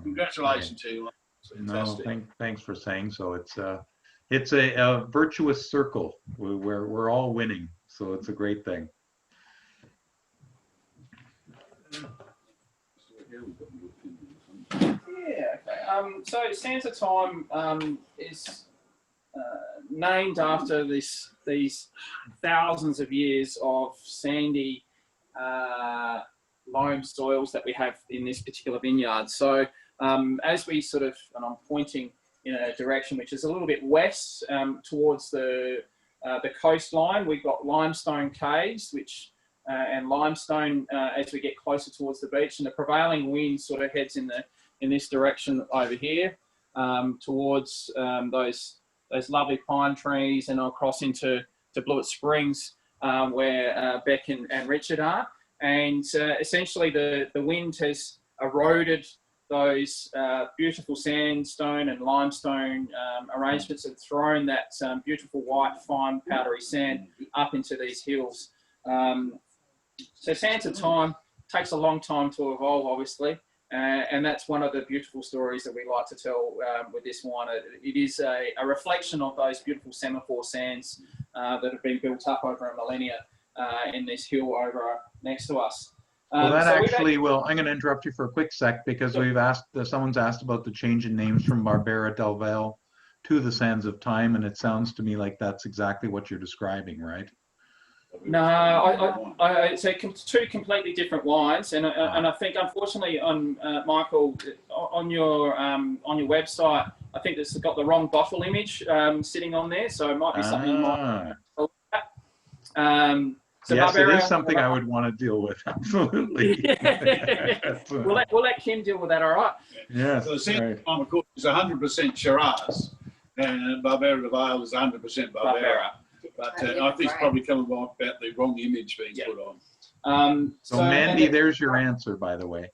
congratulations to you. Fantastic. No, thanks for saying so. It's a virtuous circle where we're all winning, so it's a great thing. Yeah. Okay. So Sands of Time is named after these thousands of years of sandy loam soils that we have in this particular vineyard. So as we sort of, and I'm pointing in a direction which is a little bit west towards the coastline, we've got limestone caves, which and limestone as we get closer towards the beach, and the prevailing wind sort of heads in this direction over here towards those lovely pine trees, and across into Blewett Springs where Beck and Richard are. And essentially the wind has eroded those beautiful sandstone and limestone arrangements, and thrown that beautiful white fine powdery sand up into these hills. So Sands of Time takes a long time to evolve, obviously, and that's one of the beautiful stories that we like to tell with this wine. It is a reflection of those beautiful semaphore sands that have been built up over a millennia in this hill over next to us. Well, that I'm going to interrupt you for a quick sec, because someone's asked about the change in names from Barbera del Val to the Sands of Time, and it sounds to me like that's exactly what you're describing, right? No, it's two completely different wines, and I think, unfortunately, on Michael, on your website, I think it's got the wrong bottle image sitting on there, so it might be something you might look at. So yes, Barbera, it is something I would want to deal with. Absolutely. we'll let Kim deal with that. All right. Yes. So the Sands of course, is 100% Shiraz, and Barbera de Vale is 100% Barbera. But I think it's probably coming about the wrong image being put on. So Mandy, there's your answer, by the way.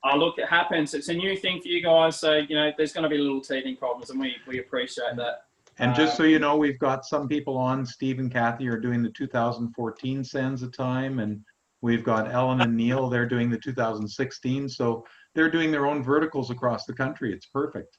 Oh, look, it happens. It's a new thing for you guys, so there's going to be little teething problems, and we appreciate that. And just so you know, we've got some people on. Steve and Kathy are doing the 2014 Sands of Time, and we've got Ellen and Neil. They're doing the 2016. So they're doing their own verticals across the country. It's perfect.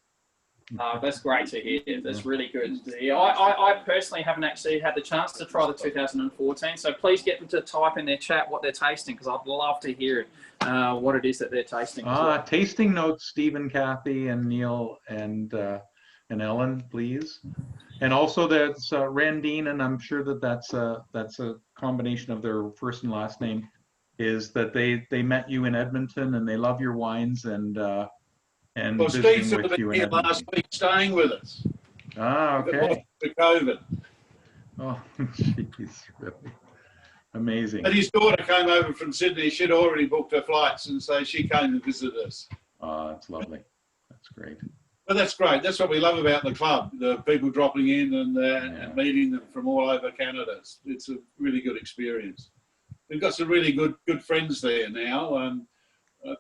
That's great to hear. That's really good. I personally haven't actually had the chance to try the 2014. So please get them to type in their chat what they're tasting, because I'd love to hear what it is that they're tasting. Tasting notes, Steve and Kathy and Neil and Ellen, please. And also that's Randine, and I'm sure that's a combination of their first and last name, is that they met you in Edmonton and they love your wines, and well, Steve's been here last week staying with us. Okay. For COVID. Oh, jeez, really amazing. But his daughter came over from Sydney. She'd already booked her flights, and so she came and visited us. Oh, that's lovely. That's great. But that's great. That's what we love about the club, the people dropping in and meeting them from all over Canada. It's a really good experience. We've got some really good friends there now.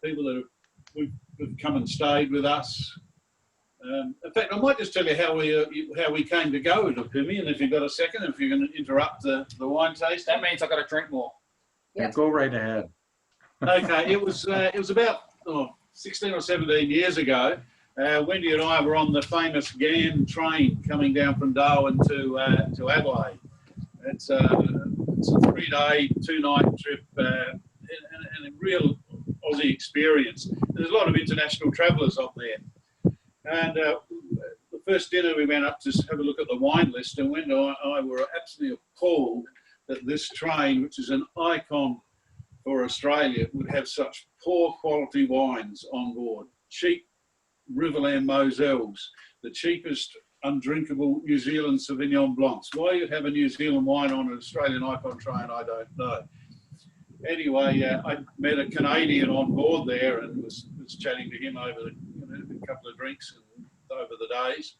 People that have come and stayed with us. In fact, I might just tell you how we came to go with Pimmy, and if you've got a second, if you're going to interrupt the wine taste. That means I've got to drink more. Yeah, go right ahead. Okay, it was about 16 or 17 years ago. Wendy and I were on the famous GAN train coming down from Darwin to Adelaide. It's a 3-day, 2-night trip, and a real Aussie experience. There's a lot of international travellers up there. And the first dinner we went up to have a look at the wine list, and Wendy and I were absolutely appalled that this train, which is an icon for Australia, would have such poor quality wines on board. Cheap Riverland Moselles, the cheapest undrinkable New Zealand Sauvignon Blancs. why you'd have a New Zealand wine on an Australian icon train, I don't know. Anyway, I met a Canadian on board there and was chatting to him over a couple of drinks and over the days.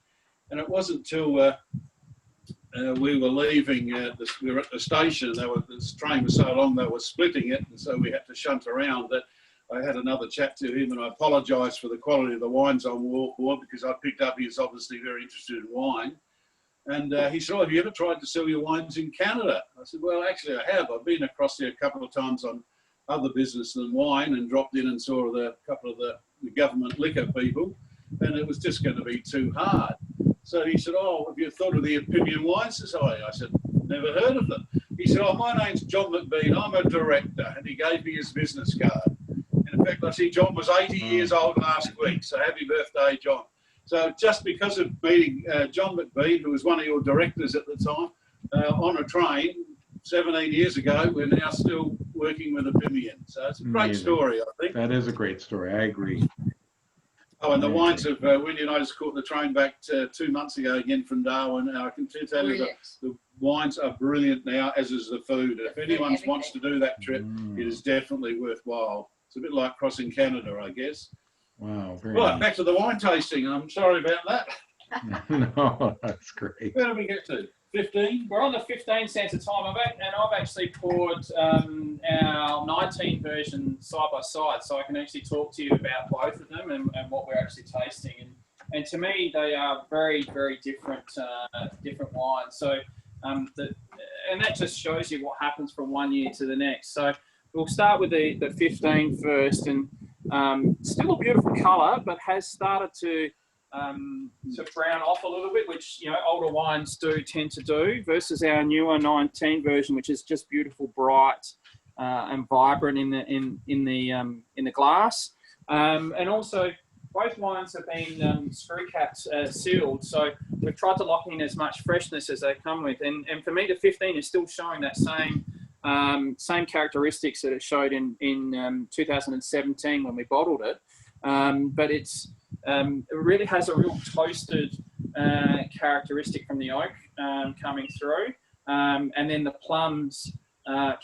And it wasn't till we were leaving, we were at the station, this train was so long they were splitting it, and so we had to shunt around. But I had another chat to him, and I apologised for the quality of the wines on board, because I picked up he was obviously very interested in wine. And he said, "Oh, have you ever tried to sell your wines in Canada?" I said, "Well, actually I have. I've been across there a couple of times on other business than wine, and dropped in and saw a couple of the government liquor people, and it was just going to be too hard." So he said, "Oh, have you thought of the Opinion Wine Society?" I said, "Never heard of them." He said, "Oh, my name's John McBean. I'm a director." And he gave me his business card. And in fact, I see John was 80 years old last week. So happy birthday, John. So just because of meeting John McBean, who was one of your directors at the time, on a train 17 years ago, we're now still working with Opinion. So it's a great story, I think. That is a great story. I agree. Oh, and the wines of Wendy and I just caught the train back 2 months ago again from Darwin. I can tell you that the wines are brilliant now, as is the food. If anyone wants to do that trip, it is definitely worthwhile. It's a bit like crossing Canada, I guess. Wow, very Right, nice. back to the wine tasting. I'm sorry about that. No, that's great. Where did we get to? 15? We're on the 15 cents a time, I've actually poured our 19 version side by side, so I can actually talk to you about both of them and what we're actually tasting. And to me, they are very, very different different wines. So and that just shows you what happens from one year to the next. So we'll start with the 15 first, and still a beautiful colour, but has started to brown off a little bit, which older wines do tend to do, versus our newer 19 version, which is just beautiful, bright and vibrant in the glass. And also, both wines have been screw capped sealed, so we've tried to lock in as much freshness as they come with. And for me, the 15 is still showing that same characteristics that it showed in 2017 when we bottled it, but it really has a real toasted characteristic from the oak coming through, and then the plums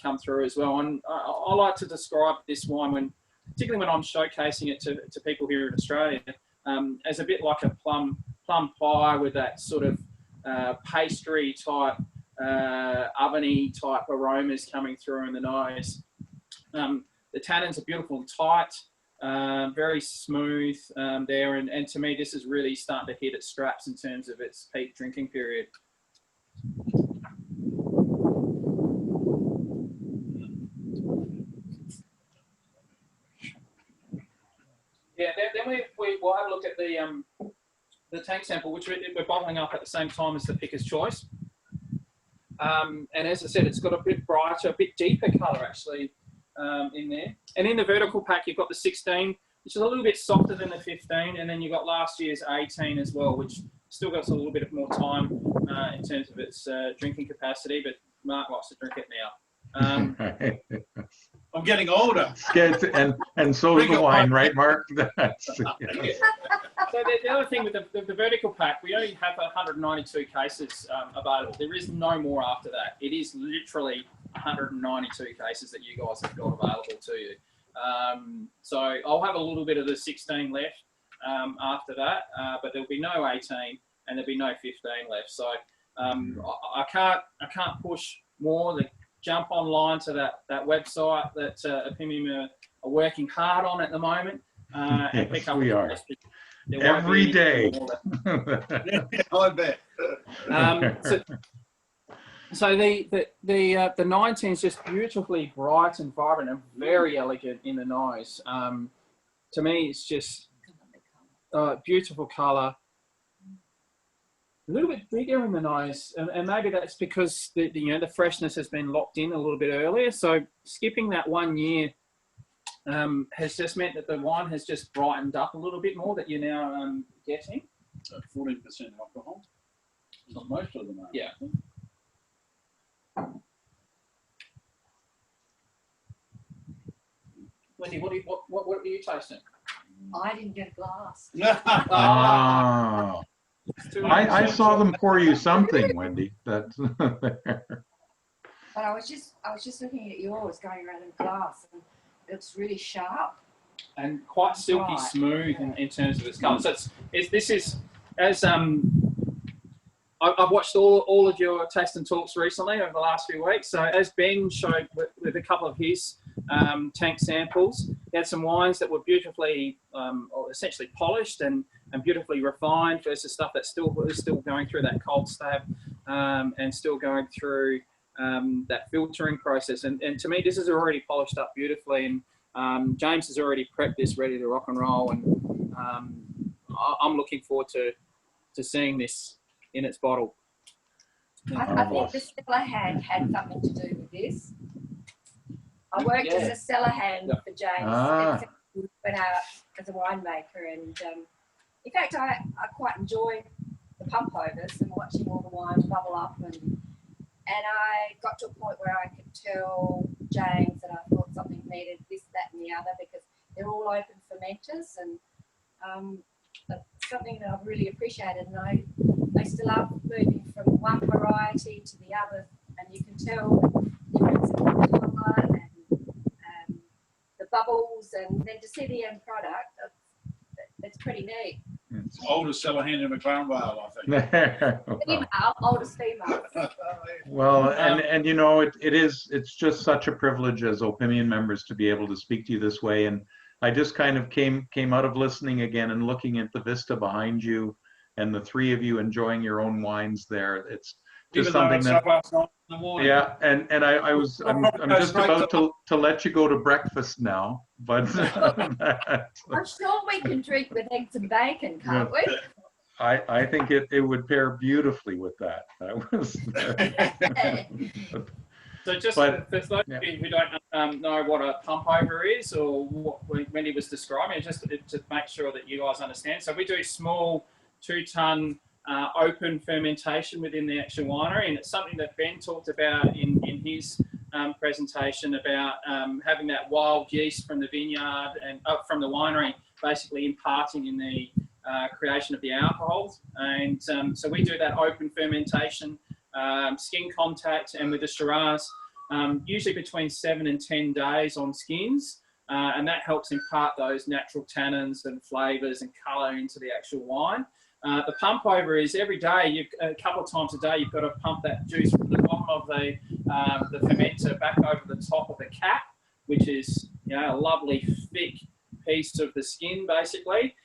come through as well. And I like to describe this wine, particularly when I'm showcasing it to people here in Australia, as a bit like a plum pie with that sort of pastry type, oveny type aromas coming through in the nose. The tannins are beautiful and tight. Very smooth there, and to me this is really starting to hit its straps in terms of its peak drinking period. Yeah, then we'll have a look at the tank sample, which we're bottling up at the same time as the Picker's Choice. And as I said, it's got a bit brighter, a bit deeper colour actually in there. And in the vertical pack, you've got the 16, which is a little bit softer than the 15, and then you've got last year's 18 as well, which still got a little bit more time in terms of its drinking capacity, but Mark likes to drink it now. I'm getting older. And so is the wine, right, Mark? That's, So the other thing with the vertical pack, we only have 192 cases available. There is no more after that. It is literally 192 cases that you guys have got available to you. So I'll have a little bit of the 16 left after that, but there'll be no 18 and there'll be no 15 left. So I can't push more. Jump online to that website that Opinion are working hard on at the the and yes, pick up. We are every day. I bet. So the 19 is just beautifully bright and vibrant and very elegant in the nose. To me, it's just beautiful colour. A little bit bigger in the nose, and maybe that's because the freshness has been locked in a little bit earlier. So skipping that 1 year has just meant that the wine has just brightened up a little bit more that you're now getting. So 14% alcohol. Not most of them are. Yeah. Wendy, what are you tasting? I didn't get a glass. Oh. I saw them pour you something, Wendy. That's But I was just looking at yours going around in glass, and it looks really sharp. And quite silky smooth in terms of its colour. So this is, as I've watched all of your taste and talks recently over the last few weeks. So as Ben showed with a couple of his tank samples, he had some wines that were beautifully, or essentially polished and beautifully refined versus stuff that's still going through that cold stab and still going through that filtering process. And to me, this is already polished up beautifully. And James has already prepped this ready to rock and roll. And I'm looking forward to seeing this in its bottle. I think the cellar hand had something to do with this. I worked as a cellar hand for James when as a winemaker, and in fact, I quite enjoy the pump overs and watching all the wines bubble up, and I got to a point where I could tell James that I thought something needed this, that, and the other, because they're all open fermenters, and that's something that I've really appreciated, and I still love moving from one variety to the other, and you can tell the difference in the colour and the bubbles, and then to see the end product, it's pretty neat. Oldest cellar hand in McLaren Vale, I think. Female, oldest female. Well, and you know, it's just such a privilege as Opinion members to be able to speak to you this way. And I just kind of came out of listening again and looking at the vista behind you and the three of you enjoying your own wines there. It's just something that, yeah. And I'm just about to let you go to breakfast now, but I'm sure we can drink with eggs and bacon, can't we? I think it would pair beautifully with that. That was. So just for those of you who don't know what a pump over is, or what Wendy was describing, just to make sure that you guys understand. So we do small 2-ton open fermentation within the actual winery, and it's something that Ben talked about in his presentation about having that wild yeast from the vineyard and from the winery basically imparting in the creation of the alcohols. And so we do that open fermentation, skin contact, and with the Shiraz, usually between 7 and 10 days on skins, and that helps impart those natural tannins and flavours and colour into the actual wine. The pump over is every day, a couple of times a day, you've got to pump that juice from the bottom of the fermenter back over the top of the cap, which is, you know, a lovely thick piece of the skin, basically.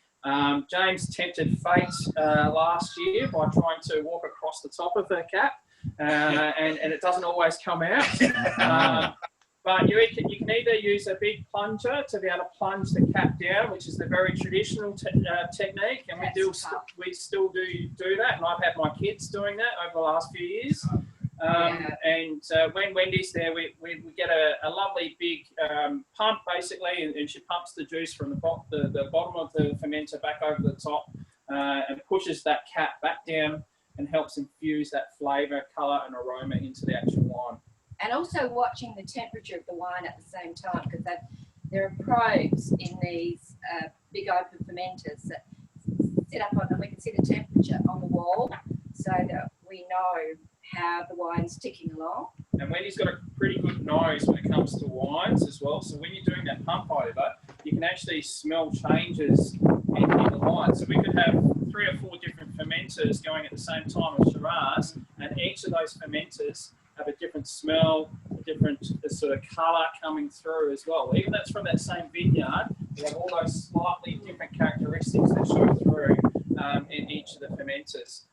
James tempted fate last year by trying to walk across the top of the cap, and it doesn't always come out. But you can either use a big plunger to be able to plunge the cap down, which is the very traditional technique, and we still do that. And I've had my kids doing that over the last few years. And when Wendy's there, we get a lovely big pump, basically, and she pumps the juice from the bottom of the fermenter back over the top and pushes that cap back down and helps infuse that flavour, colour and aroma into the actual wine. And also watching the temperature of the wine at the same time, because there are probes in these big open fermenters that sit up on them. We can see the temperature on the wall so that we know how the wine's ticking along. And Wendy's got a pretty good nose when it comes to wines as well. So when you're doing that pump over, you can actually smell changes in the wine. So we could have 3 or 4 different fermenters going at the same time with Shiraz, and each of those fermenters have a different smell, a different sort of colour coming through as well. Even though it's from that same vineyard, we have all those slightly different characteristics that show through in each of the fermenters,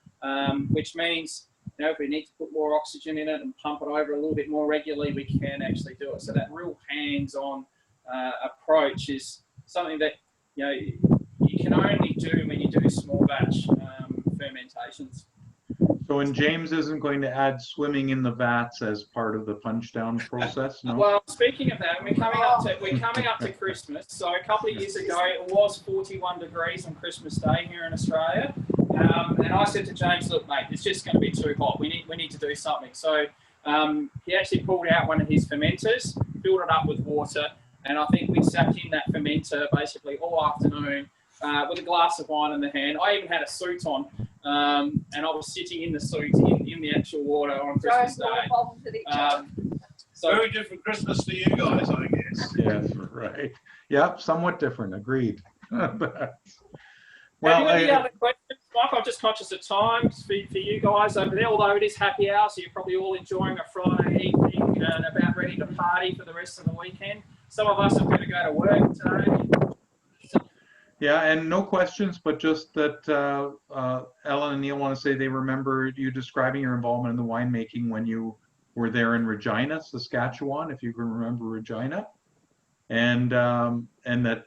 which means, you know, if we need to put more oxygen in it and pump it over a little bit more regularly, we can actually do it. So that real hands-on approach is something that, you know, you can only do when you do small batch fermentations. So, and James isn't going to add swimming in the vats as part of the punch down process, no? Well, speaking of that, we're coming up to Christmas. So a couple of years ago, it was 41 degrees on Christmas Day here in Australia, and I said to James, "Look, mate, it's just going to be too hot. We need to do something." So he actually pulled out one of his fermenters, filled it up with water, and I think we sat in that fermenter basically all afternoon with a glass of wine in the hand. I even had a suit on. And I was sitting in the suit in the actual water on Christmas Day. So very different Christmas to you guys, I guess. Yes, right. Yep, somewhat different. Agreed. Well, have you got any other questions Michael, I'm just conscious of time for you guys over there, although it is happy hour, so you're probably all enjoying a Friday evening and about ready to party for the rest of the weekend. Some of us have got to go to work today. Yeah, and no questions, but just that Ellen and Neil want to say they remember you describing your involvement in the winemaking when you were there in Regina, Saskatchewan, if you can remember Regina, and that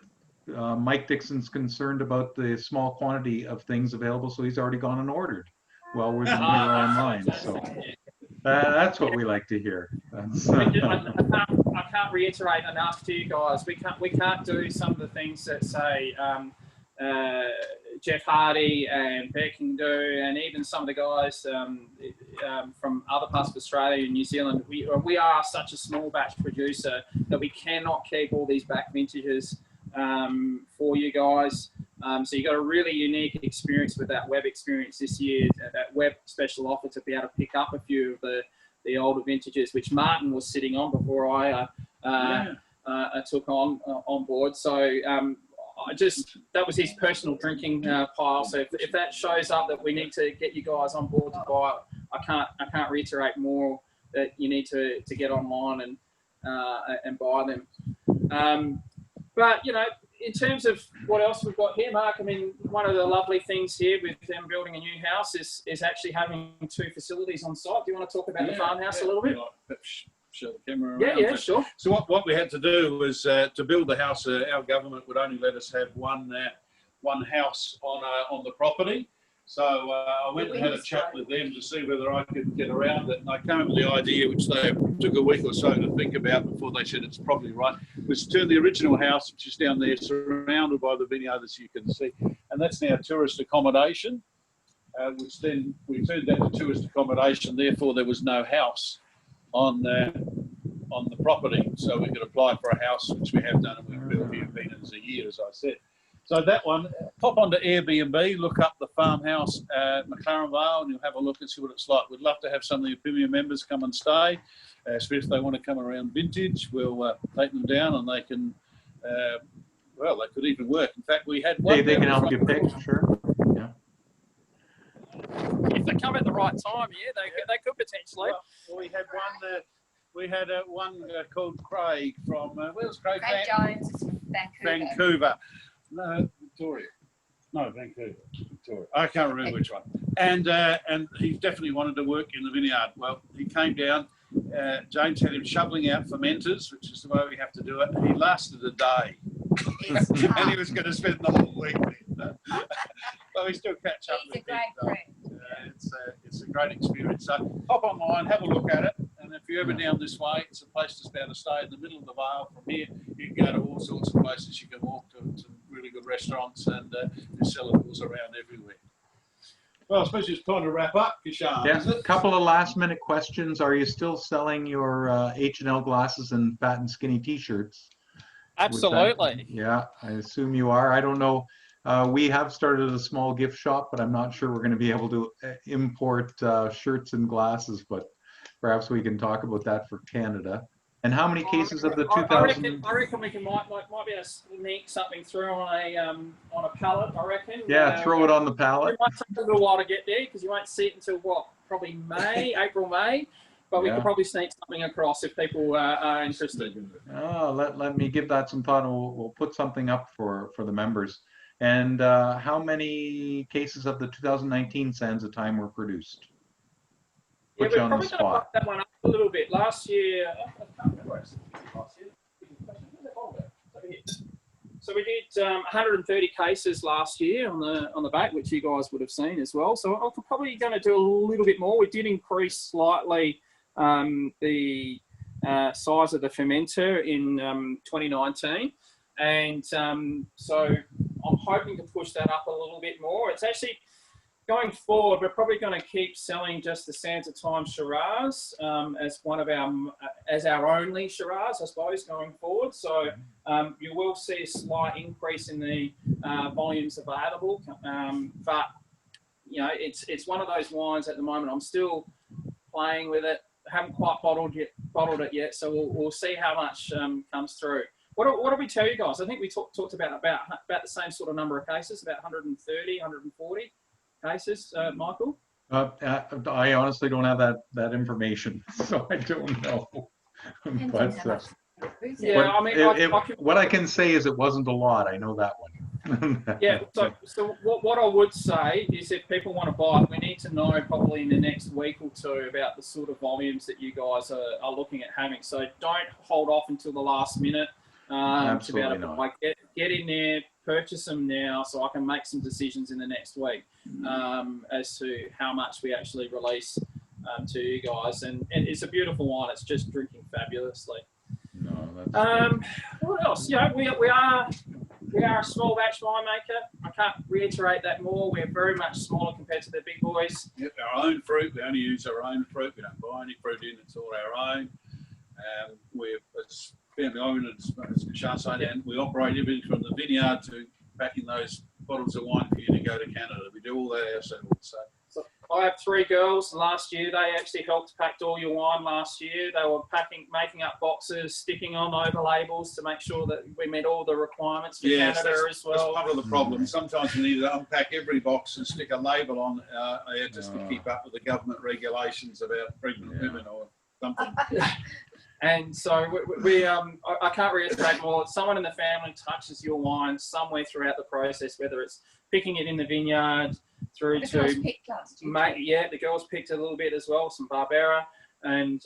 Mike Dixon's concerned about the small quantity of things available, so he's already gone and ordered while we're online. So that's what we like to hear. I can't reiterate enough to you guys. We can't do some of the things that say Jeff Hardy and Beck can do, and even some of the guys from other parts of Australia and New Zealand. We are such a small batch producer that we cannot keep all these back vintages for you guys. So you got a really unique experience with that web experience this year, that web special offer to be able to pick up a few of the older vintages, which Martin was sitting on before I took on board. So that was his personal drinking pile. So if that shows up that we need to get you guys on board to buy it, I can't reiterate more that you need to get online and buy them. But you know, in terms of what else we've got here, Mark, I mean, one of the lovely things here with them building a new house is actually having 2 facilities on site. Do you want to talk about the farmhouse a little bit? Show the camera around. Yeah, sure. So what we had to do was to build the house. Our government would only let us have one house on the property. So I went and had a chat with them to see whether I could get around it. And I came up with the idea, which they took a week or so to think about before they said it's probably right, was to turn the original house, which is down there, surrounded by the vineyard, as you can see. And that's now tourist accommodation, which then we turned that to tourist accommodation. Therefore, there was no house on the property. So we could apply for a house, which we have done, and we've built here, been as a year, as I said. So that one, pop onto Airbnb, look up the farmhouse at McLaren Vale, and you'll have a look and see what it's like. We'd love to have some of the premium members come and stay, especially if they want to come around vintage. We'll take them down, and they can, well, they could even work. In fact, we had one. They can help you pick, sure. Yeah. If they come at the right time, yeah, they could potentially. Well, we had one. We had one called Craig from where was Craig? Craig Jones is from Vancouver. No, Victoria. No, Vancouver. Victoria. I can't remember which one. And he definitely wanted to work in the vineyard. Well, he came down. James had him shoveling out fermenters, which is the way we have to do it. He lasted a day. And he was going to spend the whole week there. But we still catch up with him. He's a great friend. It's a great experience. So hop online, have a look at it. And if you're ever down this way, it's a place to be able to stay in the middle of the Vale. From here, you can go to all sorts of places. You can walk to some really good restaurants, and there's sellables around everywhere. Well, I suppose it's time to wrap up, Kishan. Yeah, a couple of last-minute questions. Are you still selling your H&L glasses and fat and skinny T-shirts? Absolutely. Yeah, I assume you are. I don't know. We have started a small gift shop, but I'm not sure we're going to be able to import shirts and glasses, but perhaps we can talk about that for Canada. And how many cases of the 2000? I reckon we might be able to sneak something through on a pallet. I reckon. Yeah, throw it on the pallet. It might take a little while to get there because you won't see it until probably May, April, May. But we could probably sneak something across if people are interested. Oh, let me give that some thought. We'll put something up for the members. And how many cases of the 2019 Sands of Time were produced? Yeah, we're probably going to buck that one up a little bit. Last year, I can't remember where I said last year. So we did 130 cases last year on the back, which you guys would have seen as well. So I'm probably going to do a little bit more. We did increase slightly the size of the fermenter in 2019. And so I'm hoping to push that up a little bit more. It's actually, going forward, we're probably going to keep selling just the Sands of Time Shiraz as one of our only Shiraz, I suppose, going forward. So you will see a slight increase in the volumes available, but you know, it's one of those wines at the moment. I'm still playing with it. Haven't quite bottled it yet, so we'll see how much comes through. What did we tell you guys? I think we talked about the same sort of number of cases, about 130, 140. cases, Michael? I honestly don't have that information, so I don't know. Depends But, on how much fruit Yeah, but I mean, what I can say is it wasn't a lot. I know that one. yeah, so what I would say is if people want to buy it, we need to know probably in the next week or two about the sort of volumes that you guys are looking at having. So don't hold off until the last minute to be able to buy. Get in there, purchase them now so I can make some decisions in the next week as to how much we actually release to you guys. And it's a beautiful wine. It's just drinking fabulously. No, that's what else? Yeah, we are a small batch winemaker. I can't reiterate that more. We're very much smaller compared to the big boys. Yep, our own fruit. We only use our own fruit. We don't buy any fruit in. It's all our own. We're family owned, as Kishan said, and we operate everything from the vineyard to packing those bottles of wine for you to go to Canada. We do all that ourselves. So I have 3 girls. Last year, they actually helped pack all your wine last year. They were making up boxes, sticking on over labels to make sure that we met all the requirements for Canada as well. That's part of the problem. Sometimes we need to unpack every box and stick a label on just to keep up with the government regulations about pregnant women or something. And so I can't reiterate more. Someone in the family touches your wine somewhere throughout the process, whether it's picking it in the vineyard, through to the girls picked a little bit as well, some Barbera, and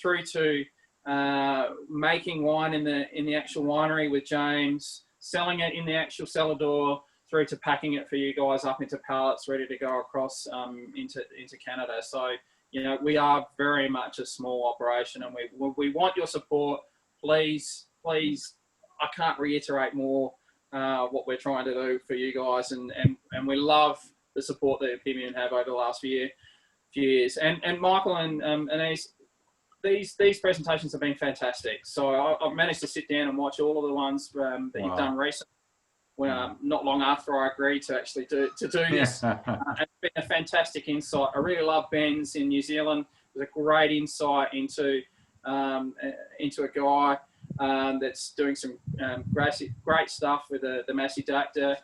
through to making wine in the actual winery with James, selling it in the actual cellar door, through to packing it for you guys up into pallets ready to go across into Canada. So we are very much a small operation, and we want your support. Please, I can't reiterate more what we're trying to do for you guys, and we love the support that Opinion have over the last few years. And Michael and Anise, these presentations have been fantastic. So I've managed to sit down and watch all of the ones that you've done recently. Not long after I agreed to actually do this. It's been a fantastic insight. I really love Ben's in New Zealand. It was a great insight into a guy that's doing some great stuff with the Massey Doctor.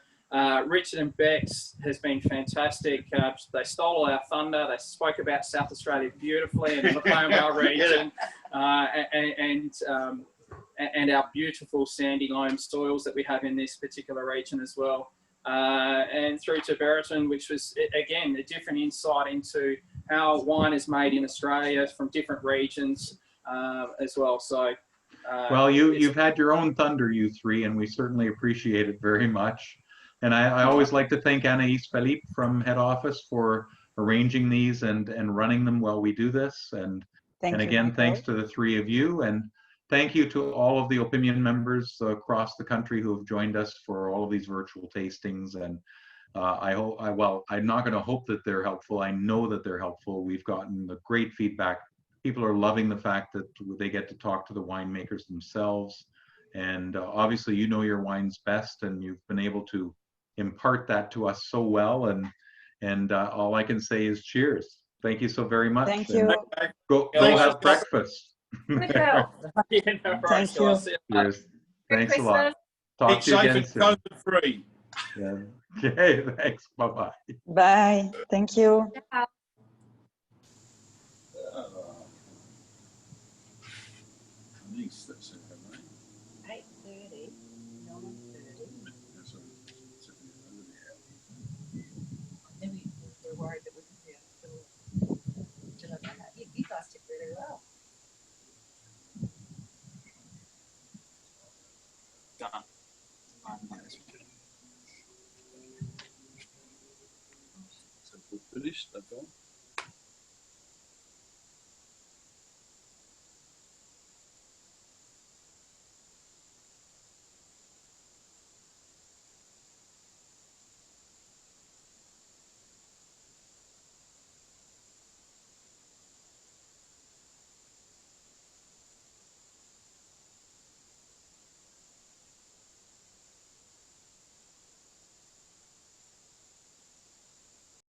Richard and Bex has been fantastic. They stole all our thunder. They spoke about South Australia beautifully and the Maclean region, and our beautiful sandy loam soils that we have in this particular region as well. And through to Brereton, which was, again, a different insight into how wine is made in Australia from different regions as well. So, well, you've had your own thunder, you three, and we certainly appreciate it very much. And I always like to thank Anaïs Philippe from head office for arranging these and running them while we do this. And again, thanks to the 3 of you. And thank you to all of the Opinion members across the country who have joined us for all of these virtual tastings. And I'm not going to hope that they're helpful. I know that they're helpful. We've gotten the great feedback. People are loving the fact that they get to talk to the winemakers themselves. And obviously, you know your wines best, and you've been able to impart that to us so well. And all I can say is cheers. Thank you so very much. Thank you. Go have breakfast. Good girl. Thank you. Cheers. Thanks a lot. Talk to you again soon. COVID-free. Yeah. Okay, thanks. Bye-bye. Bye. Thank you. That's it, right? 8:30, 9:30. Then we were worried that we wouldn't be able to deliver that. You guys did really well. done. So we're finished, that's all.